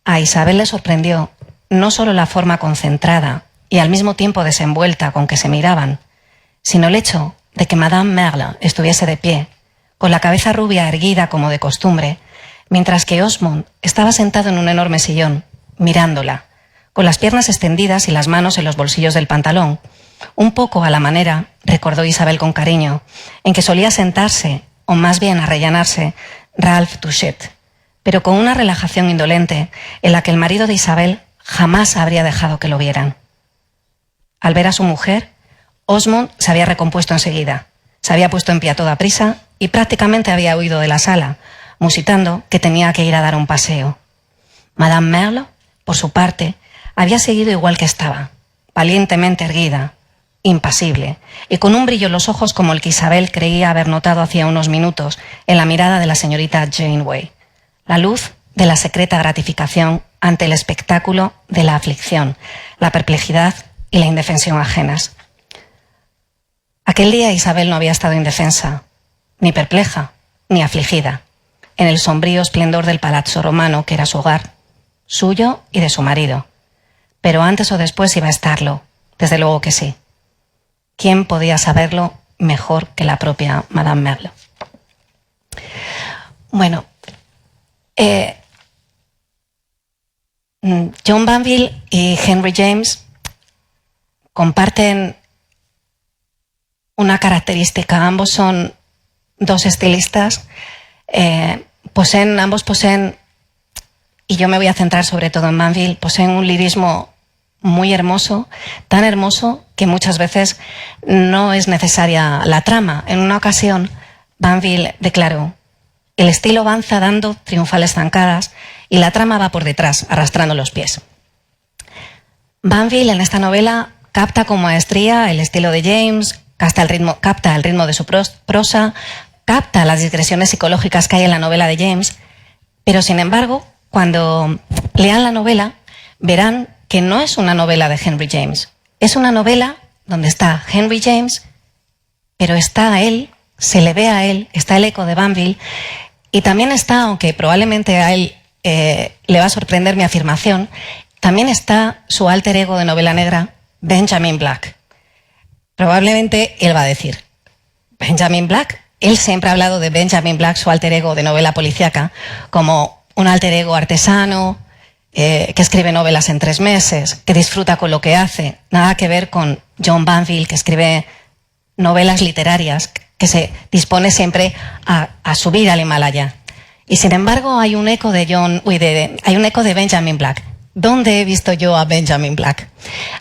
a Isabel le sorprendió no solo la forma concentrada y al mismo tiempo desenvuelta con que se miraban, sino el hecho de que Madame Merle estuviese de pie, con la cabeza rubia erguida como de costumbre, mientras que Osmond estaba sentado en un enorme sillón, mirándola, con las piernas extendidas y las manos en los bolsillos del pantalón, un poco a la manera, recordó Isabel con cariño, en que solía sentarse, o más bien arrellanarse, Ralph Touchet, pero con una relajación indolente en la que el marido de Isabel jamás habría dejado que lo vieran. Al ver a su mujer, Osmond se había recompuesto enseguida, se había puesto en pie a toda prisa y prácticamente había huido de la sala, musitando que tenía que ir a dar un paseo. Madame Merle, por su parte, había seguido igual que estaba, valientemente erguida, impasible, y con un brillo en los ojos como el que Isabel creía haber notado hacía unos minutos en la mirada de la señorita Janeway, la luz de la secreta gratificación ante el espectáculo de la aflicción, la perplejidad y la indefensión ajenas. Aquel día Isabel no había estado indefensa, ni perpleja, ni afligida, en el sombrío esplendor del palazzo romano que era su hogar, suyo y de su marido. Pero antes o después iba a estarlo, desde luego que sí. ¿Quién podía saberlo mejor que la propia Madame Merle? Bueno, John Banville y Henry James comparten una característica. Ambos son dos estilistas, ambos poseen, y yo me voy a centrar sobre todo en Banville, poseen un lirismo muy hermoso, tan hermoso que muchas veces no es necesaria la trama. En una ocasión, Banville declaró: el estilo avanza dando triunfales zancadas y la trama va por detrás, arrastrando los pies. Banville en esta novela capta con maestría el estilo de James, capta el ritmo de su prosa, capta las digresiones psicológicas que hay en la novela de James, pero sin embargo, cuando lean la novela, verán que no es una novela de Henry James. Es una novela donde está Henry James, pero está él se le ve a él, está el eco de Banville, y también está, aunque probablemente a él le va a sorprender mi afirmación, también está su alter ego de novela negra, Benjamin Black. Probablemente él va a decir, Benjamin Black. Él siempre ha hablado de Benjamin Black, su alter ego de novela policíaca, como un alter ego artesano, que escribe novelas en 3 meses, que disfruta con lo que hace. Nada que ver con John Banville, que escribe novelas literarias, que se dispone siempre a subir al Himalaya. Y sin embargo hay un eco de Benjamin Black. ¿Dónde he visto yo a Benjamin Black?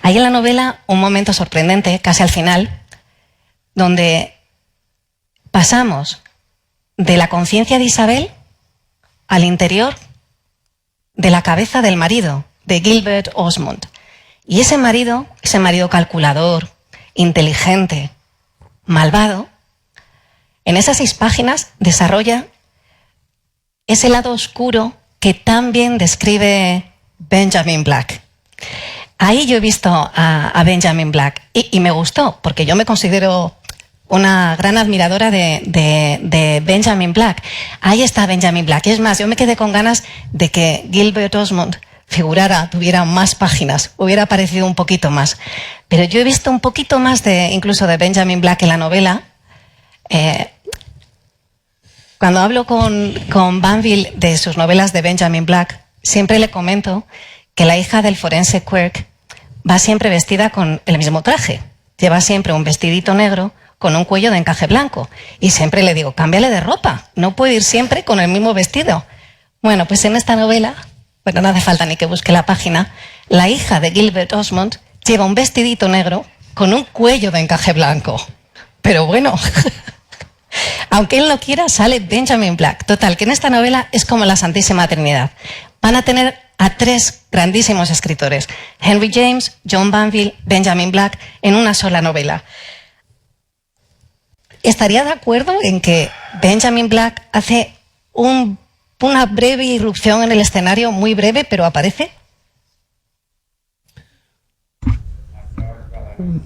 Hay en la novela un momento sorprendente, casi al final, donde pasamos de la conciencia de Isabel al interior de la cabeza del marido, de Gilbert Osmond. Y ese marido calculador, inteligente, malvado, en esas 6 páginas desarrolla ese lado oscuro que tan bien describe Benjamin Black. Ahí yo he visto a Benjamin Black y me gustó, porque yo me considero una gran admiradora de Benjamin Black. Ahí está Benjamin Black. Es más, yo me quedé con ganas de que Gilbert Osmond figurara, tuviera más páginas, hubiera aparecido un poquito más. Pero yo he visto un poquito más incluso de Benjamin Black en la novela. Cuando hablo con Banville de sus novelas de Benjamin Black, siempre le comento que la hija del forense Quirk va siempre vestida con el mismo traje. Lleva siempre un vestidito negro con un cuello de encaje blanco. Y siempre le digo, cámbiale de ropa, no puede ir siempre con el mismo vestido. Bueno, pues en esta novela, bueno, no hace falta ni que busque la página, la hija de Gilbert Osmond lleva un vestidito negro con un cuello de encaje blanco. Pero bueno, aunque él no quiera, sale Benjamin Black. Total, que en esta novela es como la Santísima Trinidad. Van a tener a 3 grandísimos escritores, Henry James, John Banville, Benjamin Black, en una sola novela. ¿Estaría de acuerdo en que Benjamin Black hace una breve irrupción en el escenario, muy breve, pero aparece?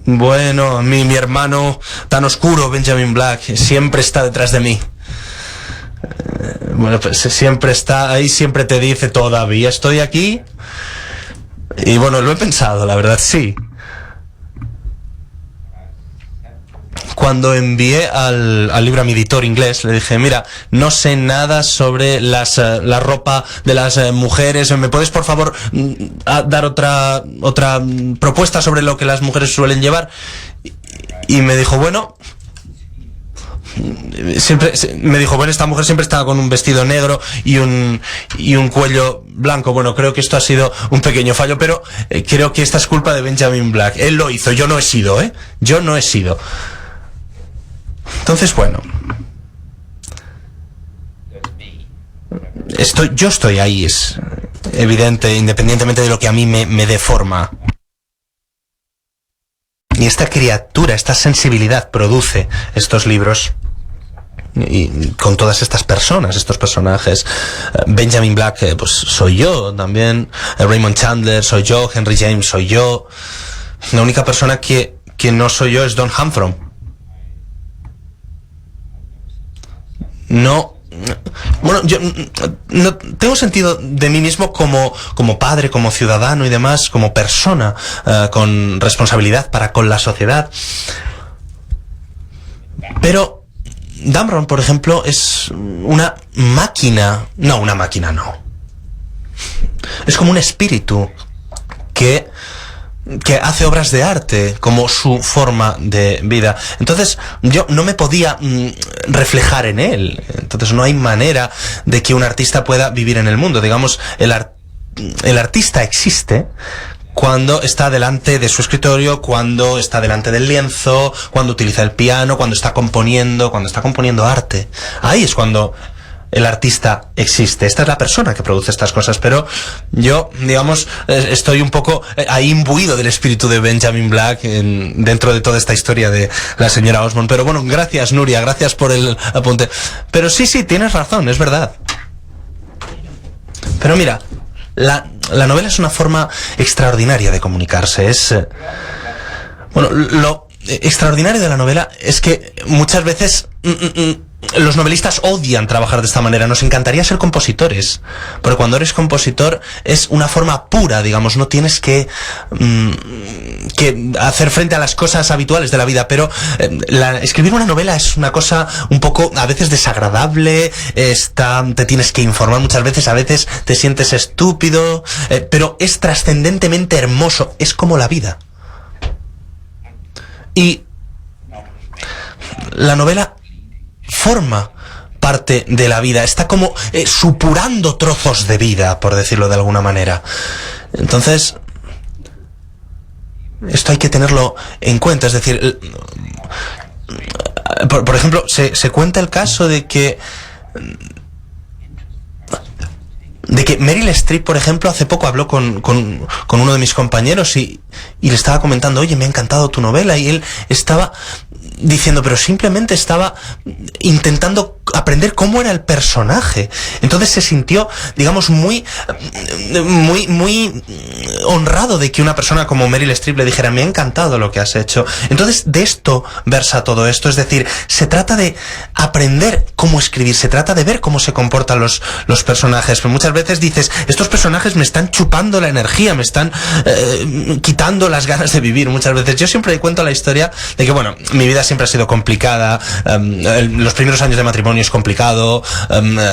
Bueno, mi hermano tan oscuro, Benjamin Black, siempre está detrás de mí. Bueno, pues siempre está ahí, siempre te dice, todavía estoy aquí. Y bueno, lo he pensado, la verdad, sí. Cuando envié al libro a mi editor inglés, le dije, mira, no sé nada sobre la ropa de las mujeres, ¿me puedes por favor dar otra propuesta sobre lo que las mujeres suelen llevar? Y me dijo, bueno, esta mujer siempre estaba con un vestido negro y un cuello blanco. Bueno, creo que esto ha sido un pequeño fallo, pero creo que esta es culpa de Benjamin Black. Él lo hizo, yo no he sido, yo no he sido. Entonces, bueno, yo estoy ahí, es evidente, independientemente de lo que a mí me deforma. Y esta criatura, esta sensibilidad produce estos libros. Y con todas estas personas, estos personajes, Benjamin Black, pues soy yo también, Raymond Chandler soy yo, Henry James soy yo. La única persona que no soy yo es Don Humphrey. No, bueno, yo no tengo sentido de mí mismo como padre, como ciudadano y demás, como persona con responsabilidad para con la sociedad. Pero Damron, por ejemplo, es una máquina. No, una máquina no. Es como un espíritu que hace obras de arte como su forma de vida. Entonces yo no me podía reflejar en él. Entonces no hay manera de que un artista pueda vivir en el mundo. Digamos, el artista existe cuando está delante de su escritorio, cuando está delante del lienzo, cuando utiliza el piano, cuando está componiendo arte. Ahí es cuando el artista existe. Esta es la persona que produce estas cosas, pero yo, digamos, estoy un poco ahí imbuido del espíritu de Benjamin Black dentro de toda esta historia de la señora Osmond. Pero bueno, gracias Nuria, gracias por el apunte. Pero sí, tienes razón, es verdad. Pero mira, la novela es una forma extraordinaria de comunicarse. Es bueno, extraordinario de la novela es que muchas veces los novelistas odian trabajar de esta manera. Nos encantaría ser compositores, pero cuando eres compositor es una forma pura, digamos, no tienes que hacer frente a las cosas habituales de la vida, pero escribir una novela es una cosa un poco a veces desagradable, te tienes que informar muchas veces, a veces te sientes estúpido, pero es trascendentemente hermoso, es como la vida. Y la novela forma parte de la vida, está como supurando trozos de vida, por decirlo de alguna manera. Entonces, esto hay que tenerlo en cuenta, es decir, por ejemplo, se cuenta el caso de que Meryl Streep, por ejemplo, hace poco habló con uno de mis compañeros y le estaba comentando, oye, me ha encantado tu novela, y él estaba diciendo, pero simplemente estaba intentando aprender cómo era el personaje. Entonces se sintió, digamos, muy honrado de que una persona como Meryl Streep le dijera, me ha encantado lo que has hecho. Entonces de esto versa todo esto, es decir, se trata de aprender cómo escribir, se trata de ver cómo se comportan los personajes. Pero muchas veces dices, estos personajes me están chupando la energía, me están quitando las ganas de vivir. Muchas veces yo siempre cuento la historia de que, bueno, mi vida siempre ha sido complicada, los primeros años de matrimonio es complicado,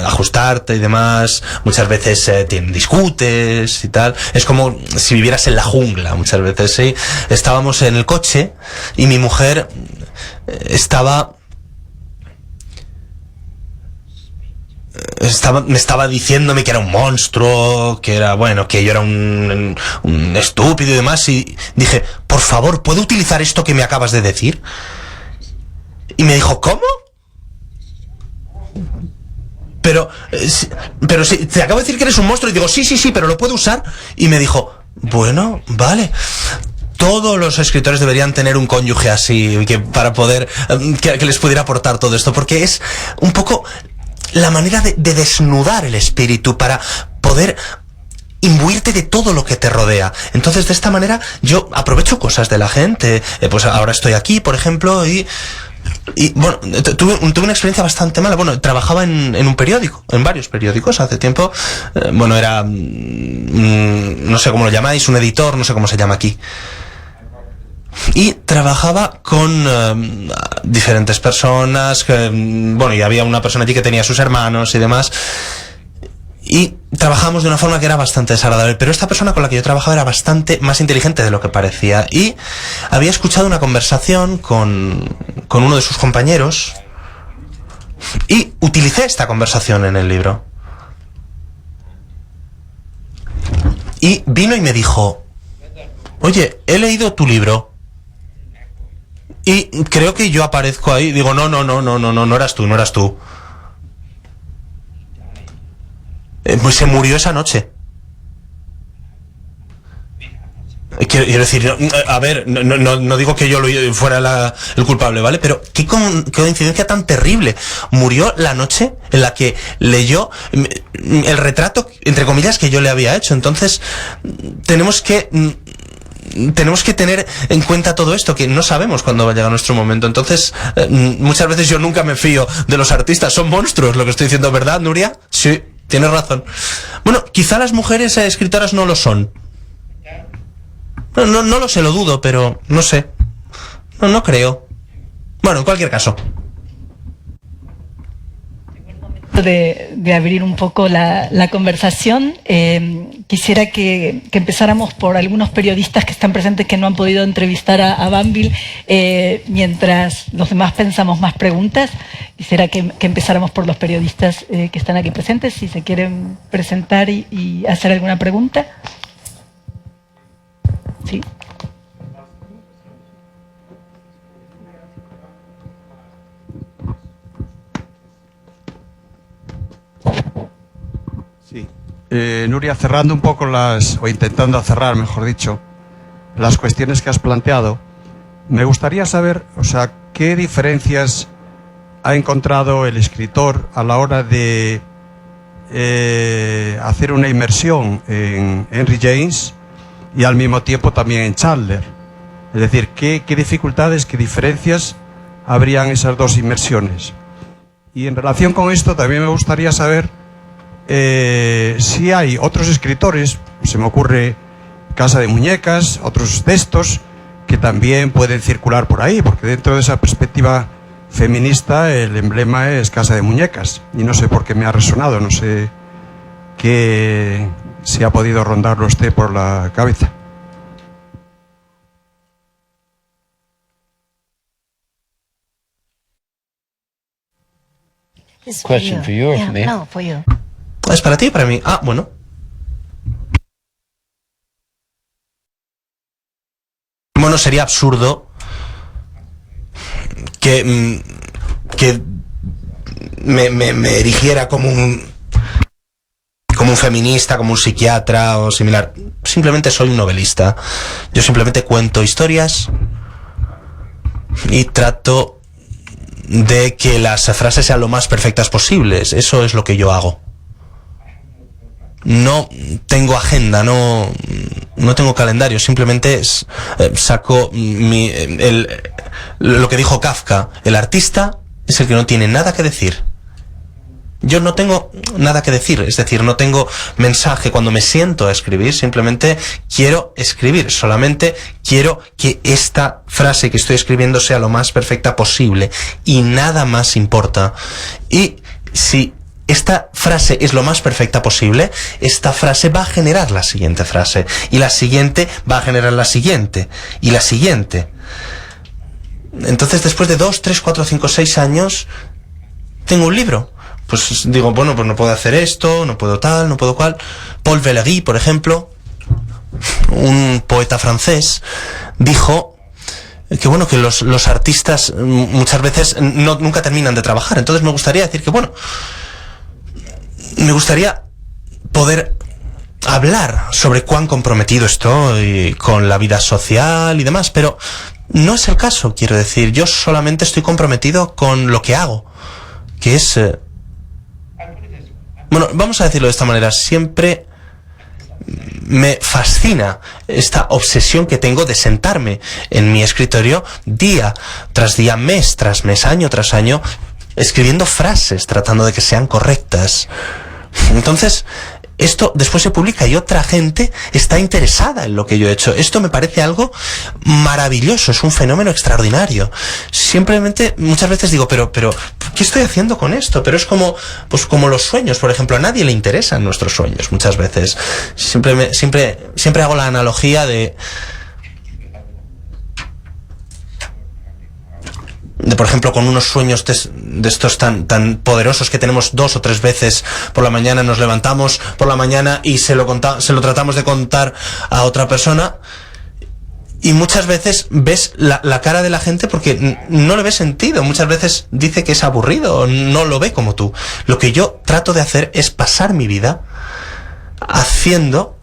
ajustarte y demás, muchas veces discutes y tal, es como si vivieras en la jungla muchas veces, ¿sí? Estábamos en el coche y mi mujer me estaba diciéndome que era un monstruo, que era, bueno, que yo era un estúpido y demás, y dije, por favor, ¿puedo utilizar esto que me acabas de decir? Y me dijo, ¿cómo? Pero si te acabo de decir que eres un monstruo, y digo, sí, pero lo puedo usar. Y me dijo, bueno, vale. Todos los escritores deberían tener un cónyuge así, para poder, que les pudiera aportar todo esto, porque es un poco la manera de desnudar el espíritu para poder imbuirte de todo lo que te rodea. Entonces, de esta manera, yo aprovecho cosas de la gente. Pues ahora estoy aquí, por ejemplo, y bueno, tuve una experiencia bastante mala. Bueno, trabajaba en un periódico, en varios periódicos hace tiempo. Bueno, era, no sé cómo lo llamáis, un editor, no sé cómo se llama aquí. Y trabajaba con diferentes personas, bueno, y había una persona allí que tenía sus hermanos y demás. Y trabajábamos de una forma que era bastante desagradable, pero esta persona con la que yo trabajaba era bastante más inteligente de lo que parecía, y había escuchado una conversación con uno de sus compañeros y utilicé esta conversación en el libro. Y vino y me dijo, oye, he leído tu libro y creo que yo aparezco ahí. Digo, no eras tú. Pues se murió esa noche. Quiero decir, a ver, no digo que yo fuera el culpable, ¿vale? Pero qué coincidencia tan terrible. Murió la noche en la que leyó el retrato, entre comillas, que yo le había hecho. Entonces, tenemos que tener en cuenta todo esto, que no sabemos cuándo va a llegar nuestro momento. Entonces, muchas veces yo nunca me fío de los artistas. Son monstruos, lo que estoy diciendo, ¿verdad, Nuria? Sí, tienes razón. Bueno, quizá las mujeres escritoras no lo son. No lo sé, lo dudo, pero no sé. No creo. Bueno, en cualquier caso. De abrir un poco la conversación, quisiera que empezáramos por algunos periodistas que están presentes que no han podido entrevistar a Banville, mientras los demás pensamos más preguntas. Quisiera que empezáramos por los periodistas que están aquí presentes, si se quieren presentar y hacer alguna pregunta. Sí. Sí. Nuria, cerrando un poco o intentando cerrar, mejor dicho, las cuestiones que has planteado, me gustaría saber, o sea, qué diferencias ha encontrado el escritor a la hora de hacer una inmersión en Henry James y al mismo tiempo también en Chandler. Es decir, ¿qué dificultades, qué diferencias habrían esas dos inmersiones? Y en relación con esto también me gustaría saber si hay otros escritores, se me ocurre Casa de Muñecas, otros textos que también pueden circular por ahí, porque dentro de esa perspectiva feminista el emblema es Casa de Muñecas, y no sé por qué me ha resonado, no sé si ha podido rondarlo usted por la cabeza. Question for you or for me? No, for you. ¿Es para ti o para mí? Ah, bueno. Bueno, sería absurdo que me erigiera como un feminista, como un psiquiatra o similar. Simplemente soy un novelista. Yo simplemente cuento historias y trato de que las frases sean lo más perfectas posibles. Eso es lo que yo hago. No tengo agenda, no tengo calendario, simplemente saco lo que dijo Kafka: el artista es el que no tiene nada que decir. Yo no tengo nada que decir, es decir, no tengo mensaje cuando me siento a escribir, simplemente quiero escribir, solamente quiero que esta frase que estoy escribiendo sea lo más perfecta posible y nada más importa. Y si esta frase es lo más perfecta posible, esta frase va a generar la siguiente frase, y la siguiente va a generar la siguiente, y la siguiente. Entonces, después de 2, 3, 4, 5, 6 años, tengo un libro. Pues digo, bueno, pues no puedo hacer esto, no puedo tal, no puedo cual. Paul Valéry, por ejemplo, un poeta francés, dijo que bueno, que los artistas muchas veces nunca terminan de trabajar. Entonces me gustaría decir que bueno, me gustaría poder hablar sobre cuán comprometido estoy con la vida social y demás, pero no es el caso, quiero decir. Yo solamente estoy comprometido con lo que hago, que es... bueno, vamos a decirlo de esta manera, siempre me fascina esta obsesión que tengo de sentarme en mi escritorio día tras día, mes tras mes, año tras año, escribiendo frases, tratando de que sean correctas. Entonces, esto después se publica y otra gente está interesada en lo que yo he hecho. Esto me parece algo maravilloso, es un fenómeno extraordinario. Simplemente, muchas veces digo, pero, ¿qué estoy haciendo con esto? Pero es como, pues como los sueños, por ejemplo, a nadie le interesan nuestros sueños, muchas veces. Siempre hago la analogía de, por ejemplo, con unos sueños de estos tan poderosos que tenemos 2 o 3 veces por la mañana, nos levantamos por la mañana y se lo tratamos de contar a otra persona, y muchas veces ves la cara de la gente porque no le ve sentido. Muchas veces dice que es aburrido, no lo ve como tú. Lo que yo trato de hacer es pasar mi vida haciendo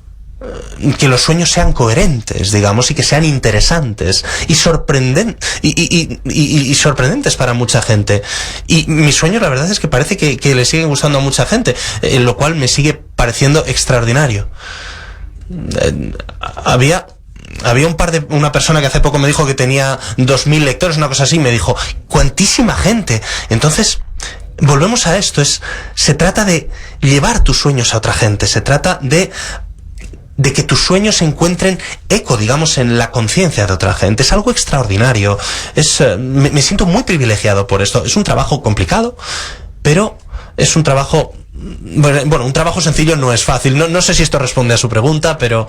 que los sueños sean coherentes, digamos, y que sean interesantes y sorprendentes para mucha gente. Y mis sueños, la verdad es que parece que le siguen gustando a mucha gente, lo cual me sigue pareciendo extraordinario. Había una persona que hace poco me dijo que tenía 2000 lectores, una cosa así, me dijo, cuantísima gente. Entonces, volvemos a esto, se trata de llevar tus sueños a otra gente, se trata de que tus sueños encuentren eco, digamos, en la conciencia de otra gente. Es algo extraordinario. Me siento muy privilegiado por esto. Es un trabajo complicado, pero es un trabajo... Bueno, un trabajo sencillo no es fácil. No sé si esto responde a su pregunta, pero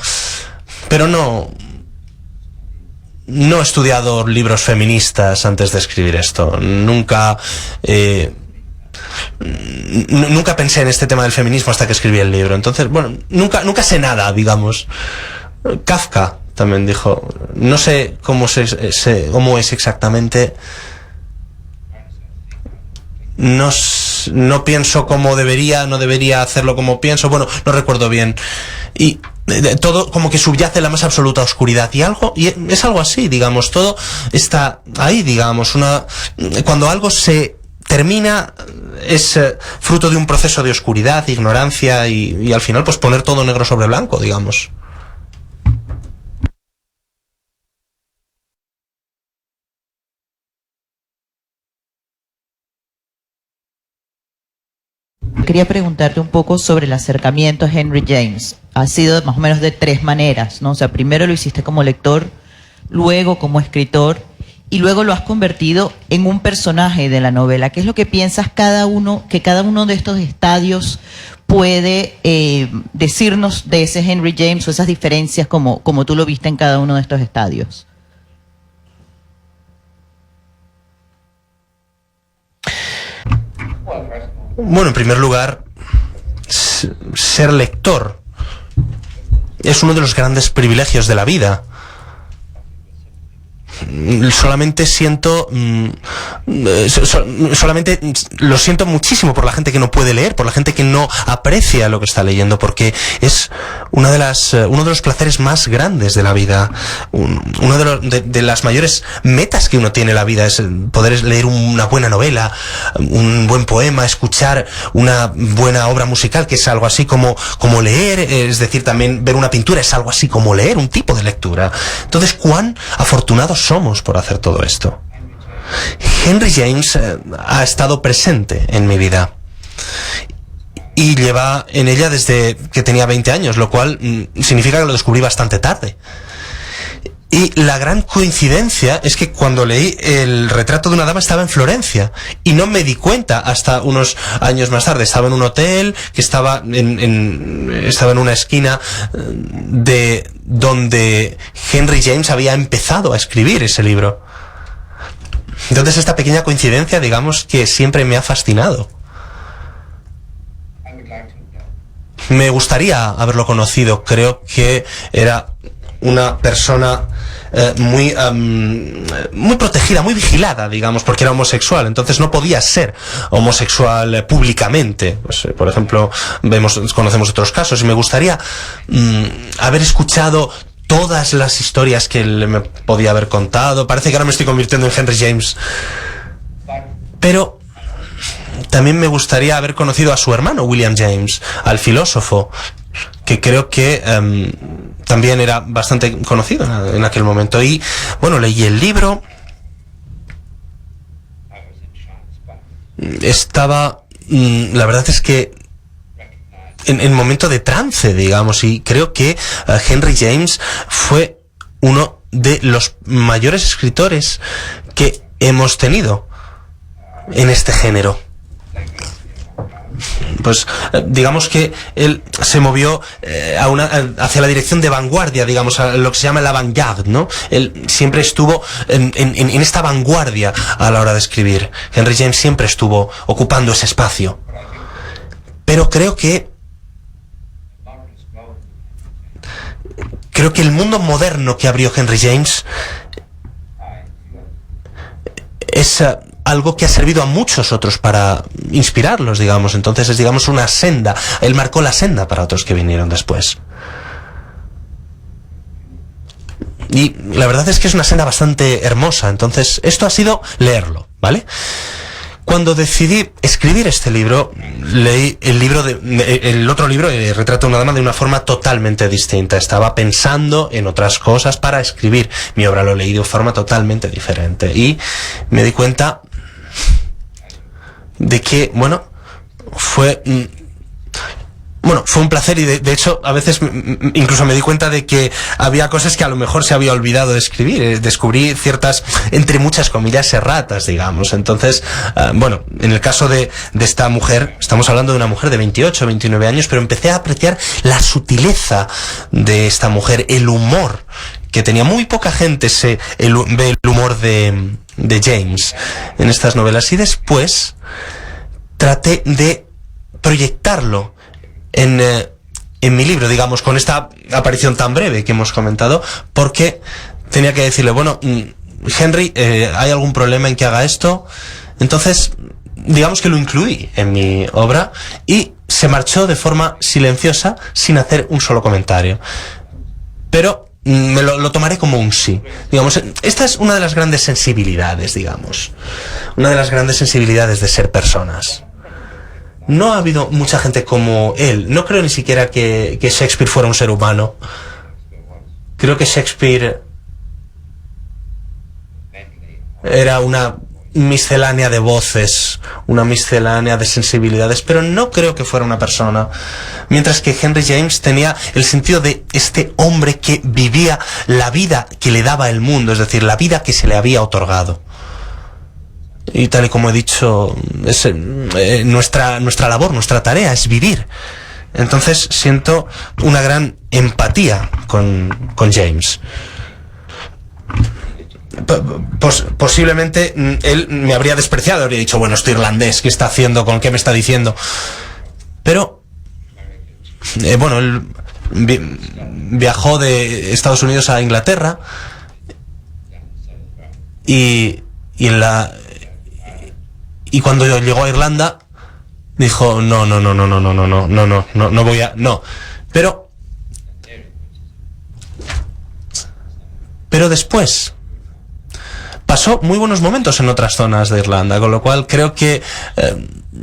no he estudiado libros feministas antes de escribir esto. Nunca pensé en este tema del feminismo hasta que escribí el libro. Entonces, bueno, nunca sé nada, digamos. Kafka también dijo, no sé cómo es exactamente, no pienso como debería, no debería hacerlo como pienso, bueno, no recuerdo bien. Y todo como que subyace en la más absoluta oscuridad y es algo así, digamos, todo está ahí, digamos, cuando algo se termina es fruto de un proceso de oscuridad, ignorancia y al final pues poner todo negro sobre blanco, digamos. quería preguntarte un poco sobre el acercamiento a Henry James. Ha sido más o menos de 3 maneras, ¿no? O sea, primero lo hiciste como lector, luego como escritor, y luego lo has convertido en un personaje de la novela. ¿Qué es lo que piensas que cada uno de estos estadios puede decirnos de ese Henry James, o esas diferencias como tú lo viste en cada uno de estos estadios? Bueno, en primer lugar, ser lector es uno de los grandes privilegios de la vida. Solamente lo siento muchísimo por la gente que no puede leer, por la gente que no aprecia lo que está leyendo, porque es uno de los placeres más grandes de la vida. Uno de las mayores metas que uno tiene en la vida es poder leer una buena novela, un buen poema, escuchar una buena obra musical, que es algo así como leer, es decir, también ver una pintura es algo así como leer, un tipo de lectura. Entonces, ¿cuán afortunados somos por hacer todo esto? Henry James ha estado presente en mi vida y lleva en ella desde que tenía 20 años, lo cual significa que lo descubrí bastante tarde. Y la gran coincidencia es que cuando leí El retrato de una dama estaba en Florencia y no me di cuenta hasta unos años más tarde. Estaba en un hotel que estaba en una esquina de donde Henry James había empezado a escribir ese libro. Entonces esta pequeña coincidencia, digamos, que siempre me ha fascinado. Me gustaría haberlo conocido. Creo que era una persona muy protegida, muy vigilada, digamos, porque era homosexual. Entonces no podía ser homosexual públicamente. Pues, por ejemplo, conocemos otros casos, y me gustaría haber escuchado todas las historias que él me podía haber contado. Parece que ahora me estoy convirtiendo en Henry James, pero también me gustaría haber conocido a su hermano William James, al filósofo, que creo que también era bastante conocido en aquel momento. Y bueno, leí el libro, estaba, la verdad es que en momento de trance, digamos, y creo que Henry James fue uno de los mayores escritores que hemos tenido en este género. Pues digamos que él se movió hacia la dirección de vanguardia, digamos, a lo que se llama la avant-garde, ¿no? Él siempre estuvo en esta vanguardia a la hora de escribir. Henry James siempre estuvo ocupando ese espacio. Pero creo que el mundo moderno que abrió Henry James es algo que ha servido a muchos otros para inspirarlos, digamos. Entonces es, digamos, una senda. Él marcó la senda para otros que vinieron después. Y la verdad es que es una senda bastante hermosa. Entonces esto ha sido leerlo, ¿vale? Cuando decidí escribir este libro, leí el otro libro, El retrato de una dama, de una forma totalmente distinta. Estaba pensando en otras cosas para escribir mi obra. Lo leí de forma totalmente diferente. Y me di cuenta de que, bueno, fue un placer, y de hecho a veces incluso me di cuenta de que había cosas que a lo mejor se había olvidado de escribir. Descubrí ciertas, entre muchas comillas, erratas, digamos. Entonces, bueno, en el caso de esta mujer, estamos hablando de una mujer de 28, 29 años, pero empecé a apreciar la sutileza de esta mujer, el humor que tenía. Muy poca gente ve el humor de James en estas novelas, y después traté de proyectarlo en mi libro, digamos, con esta aparición tan breve que hemos comentado, porque tenía que decirle, bueno, Henry, ¿hay algún problema en que haga esto? Entonces, digamos que lo incluí en mi obra, y se marchó de forma silenciosa, sin hacer un solo comentario. Pero me lo tomaré como un sí. Digamos, esta es una de las grandes sensibilidades, digamos. Una de las grandes sensibilidades de ser personas. No ha habido mucha gente como él. No creo ni siquiera que Shakespeare fuera un ser humano. Creo que Shakespeare era una miscelánea de voces, una miscelánea de sensibilidades, pero no creo que fuera una persona. Mientras que Henry James tenía el sentido de este hombre que vivía la vida que le daba el mundo, es decir, la vida que se le había otorgado. Y tal y como he dicho, nuestra labor, nuestra tarea es vivir. Entonces siento una gran empatía con James. Posiblemente él me habría despreciado, habría dicho, bueno, este irlandés, ¿qué está haciendo? ¿Con qué me está diciendo? Pero bueno, él viajó de Estados Unidos a Inglaterra y cuando llegó a Irlanda dijo, no voy a, no. Pero después pasó muy buenos momentos en otras zonas de Irlanda, con lo cual creo que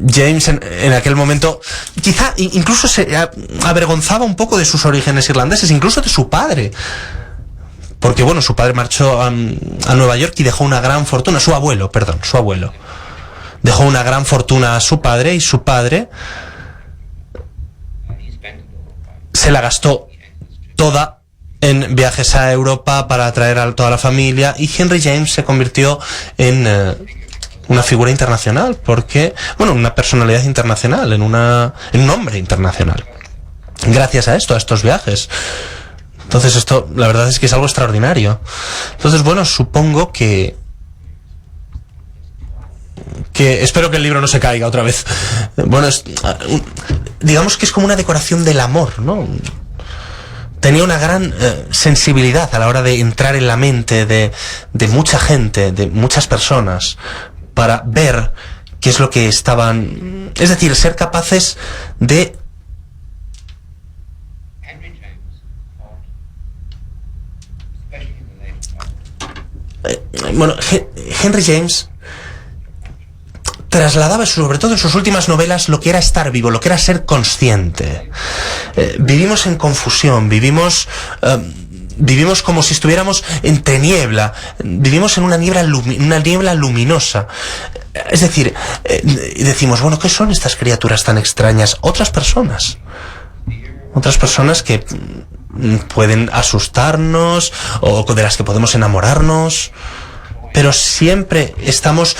James en aquel momento quizá incluso se avergonzaba un poco de sus orígenes irlandeses, incluso de su padre. Porque bueno, su padre marchó a Nueva York y dejó una gran fortuna, su abuelo. Dejó una gran fortuna a su padre y su padre se la gastó toda en viajes a Europa para atraer a toda la familia, y Henry James se convirtió en una figura internacional, porque, bueno, una personalidad internacional, en un hombre internacional, gracias a estos viajes. Entonces esto, la verdad es que es algo extraordinario. Entonces, bueno, supongo que espero que el libro no se caiga otra vez. Bueno, digamos que es como una decoración del amor, ¿no? Tenía una gran sensibilidad a la hora de entrar en la mente de mucha gente, de muchas personas, para ver qué es lo que estaban... Es decir, ser capaces de... Bueno, Henry James trasladaba, sobre todo en sus últimas novelas, lo que era estar vivo, lo que era ser consciente. Vivimos en confusión, vivimos como si estuviéramos entre niebla, vivimos en una niebla luminosa. Es decir, decimos, bueno, ¿qué son estas criaturas tan extrañas? Otras personas que pueden asustarnos o de las que podemos enamorarnos, pero siempre estamos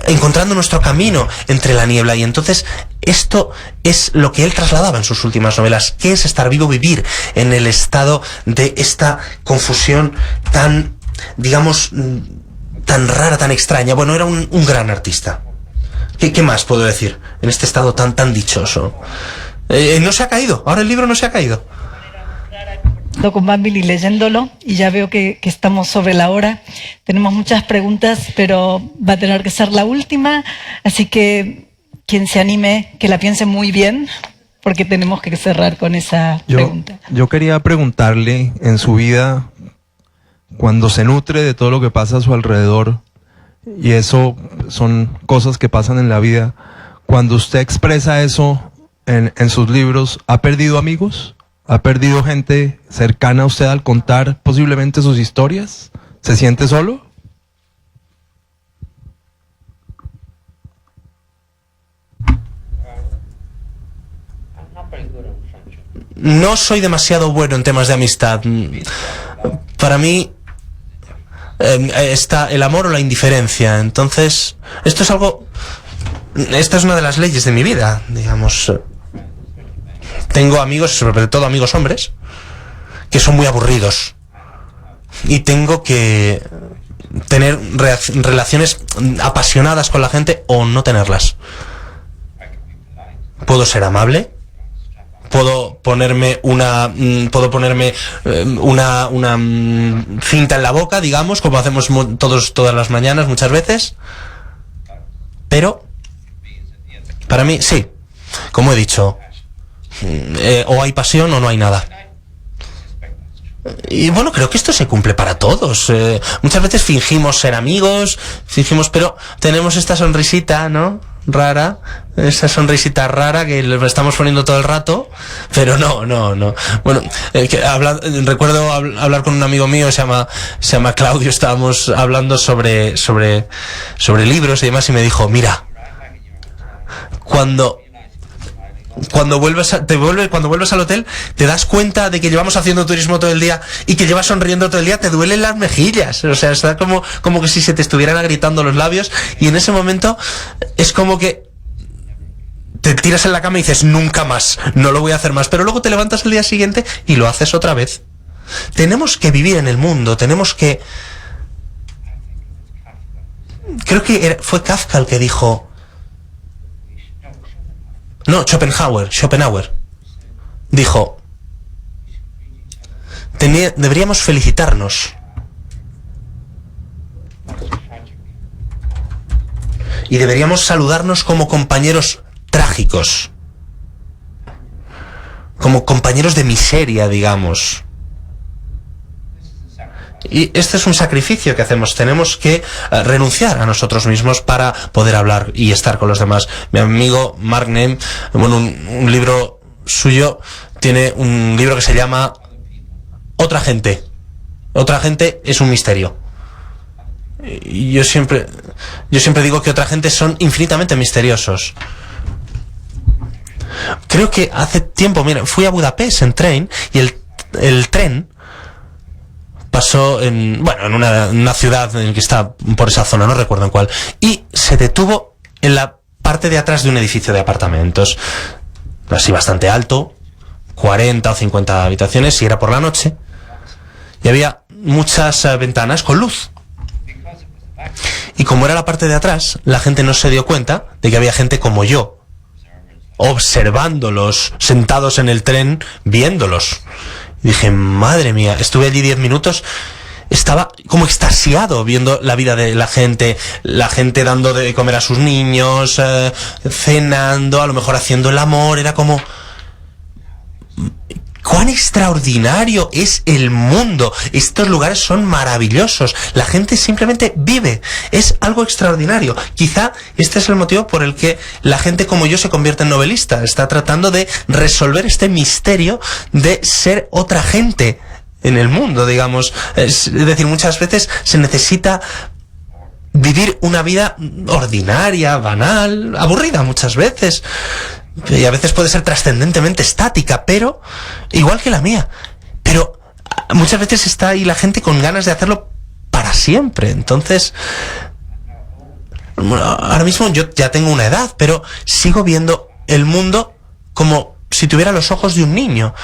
encontrando nuestro camino entre la niebla. Y entonces esto es lo que él trasladaba en sus últimas novelas. ¿Qué es estar vivo? Vivir en el estado de esta confusión tan, digamos, tan rara, tan extraña. Bueno, era un gran artista. ¿Qué más puedo decir en este estado tan dichoso? No se ha caído, ahora el libro no se ha caído. Con Banville y leyéndolo, y ya veo que estamos sobre la hora. Tenemos muchas preguntas, pero va a tener que ser la última, así que quien se anime, que la piense muy bien, porque tenemos que cerrar con esa pregunta. Yo quería preguntarle, en su vida, cuando se nutre de todo lo que pasa a su alrededor, y eso son cosas que pasan en la vida, cuando usted expresa eso en sus libros, ¿ha perdido amigos? ¿Ha perdido gente cercana a usted al contar posiblemente sus historias? ¿Se siente solo? No soy demasiado bueno en temas de amistad. Para mí está el amor o la indiferencia. Entonces, esta es una de las leyes de mi vida, digamos. Tengo amigos, sobre todo amigos hombres, que son muy aburridos. Y tengo que tener relaciones apasionadas con la gente o no tenerlas. Puedo ser amable, puedo ponerme una cinta en la boca, digamos, como hacemos todas las mañanas muchas veces. Pero para mí, sí, como he dicho, o hay pasión o no hay nada. Y bueno, creo que esto se cumple para todos. Muchas veces fingimos ser amigos, pero tenemos esta sonrisita, ¿no? rara, esa sonrisita rara que le estamos poniendo todo el rato, pero no. Bueno, recuerdo hablar con un amigo mío, se llama Claudio, estábamos hablando sobre libros y demás, y me dijo, mira, cuando vuelves al hotel, te das cuenta de que llevamos haciendo turismo todo el día y que llevas sonriendo todo el día, te duelen las mejillas, o sea, está como que si se te estuvieran agrietando los labios, y en ese momento es como que te tiras en la cama y dices, nunca más, no lo voy a hacer más, pero luego te levantas el día siguiente y lo haces otra vez. Tenemos que vivir en el mundo, creo que fue Kafka el que dijo, no, Schopenhauer dijo, deberíamos felicitarnos y deberíamos saludarnos como compañeros trágicos, como compañeros de miseria, digamos. Y este es un sacrificio que hacemos. Tenemos que renunciar a nosotros mismos para poder hablar y estar con los demás. Mi amigo Mark Nehm, bueno, un libro suyo, tiene un libro que se llama Otra gente. Otra gente es un misterio. Y yo siempre digo que otra gente son infinitamente misteriosos. Creo que hace tiempo, mira, fui a Budapest en tren, y el tren pasó en una ciudad en que está por esa zona, no recuerdo en cuál, y se detuvo en la parte de atrás de un edificio de apartamentos, así bastante alto, 40 o 50 habitaciones, y era por la noche, y había muchas ventanas con luz. Y como era la parte de atrás, la gente no se dio cuenta de que había gente como yo, observándolos, sentados en el tren, viéndolos. Y dije, madre mía, estuve allí 10 minutos, estaba como extasiado viendo la vida de la gente dando de comer a sus niños, cenando, a lo mejor haciendo el amor, era como, cuán extraordinario es el mundo, estos lugares son maravillosos, la gente simplemente vive, es algo extraordinario. Quizá este es el motivo por el que la gente como yo se convierte en novelista, está tratando de resolver este misterio de ser otra gente en el mundo, digamos. Es decir, muchas veces se necesita vivir una vida ordinaria, banal, aburrida muchas veces, y a veces puede ser trascendentemente estática, pero igual que la mía, pero muchas veces está ahí la gente con ganas de hacerlo para siempre. Entonces, ahora mismo yo ya tengo una edad, pero sigo viendo el mundo como si tuviera los ojos de un niño.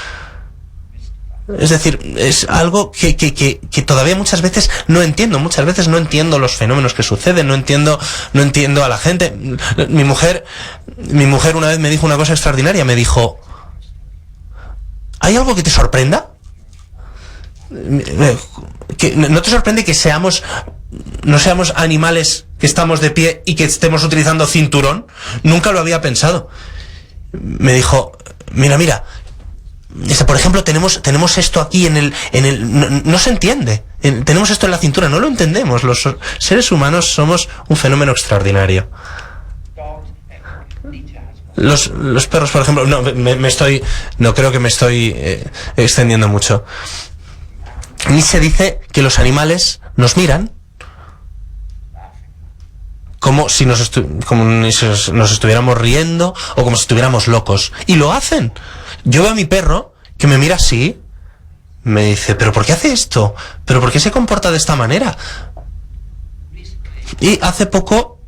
Es decir, es algo que todavía muchas veces no entiendo. Muchas veces no entiendo los fenómenos que suceden, no entiendo a la gente. Mi mujer una vez me dijo una cosa extraordinaria, me dijo, ¿hay algo que te sorprenda? ¿No te sorprende que no seamos animales que estamos de pie y que estemos utilizando cinturón? Nunca lo había pensado. Me dijo, mira, por ejemplo, tenemos esto aquí en el no se entiende. Tenemos esto en la cintura, no lo entendemos. Los seres humanos somos un fenómeno extraordinario. Los perros, por ejemplo, no creo que me estoy extendiendo mucho. Ni se dice que los animales nos miran como si nos estuviéramos riendo o como si estuviéramos locos. Y lo hacen. Yo veo a mi perro que me mira así, me dice, ¿pero por qué hace esto? ¿Pero por qué se comporta de esta manera? Y hace poco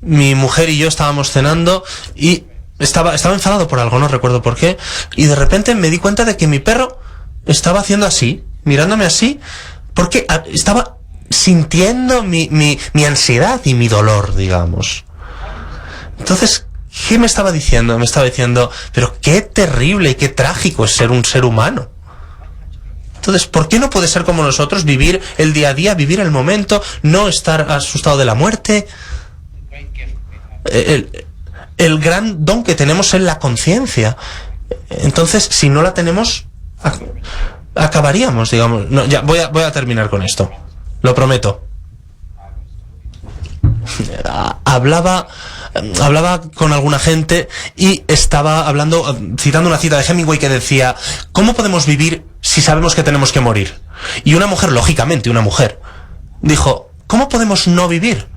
mi mujer y yo estábamos cenando y estaba enfadado por algo, no recuerdo por qué, y de repente me di cuenta de que mi perro estaba haciendo así, mirándome así, porque estaba sintiendo mi ansiedad y mi dolor, digamos. Entonces, ¿qué me estaba diciendo? Me estaba diciendo, pero qué terrible y qué trágico es ser un ser humano. Entonces, ¿por qué no puede ser como nosotros, vivir el día a día, vivir el momento, no estar asustado de la muerte? El gran don que tenemos es la conciencia. Entonces, si no la tenemos, acabaríamos, digamos. No, ya voy a terminar con esto. Lo prometo. Hablaba hablaba con alguna gente y estaba hablando, citando una cita de Hemingway que decía: ¿cómo podemos vivir si sabemos que tenemos que morir? Y una mujer, lógicamente una mujer, dijo: ¿cómo podemos no vivir?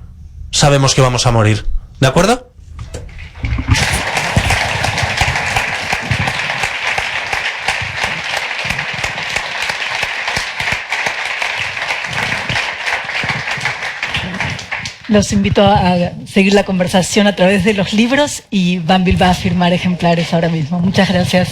Sabemos que vamos a morir. ¿De acuerdo? Los invito a seguir la conversación a través de los libros y Banville va a firmar ejemplares ahora mismo. Muchas gracias.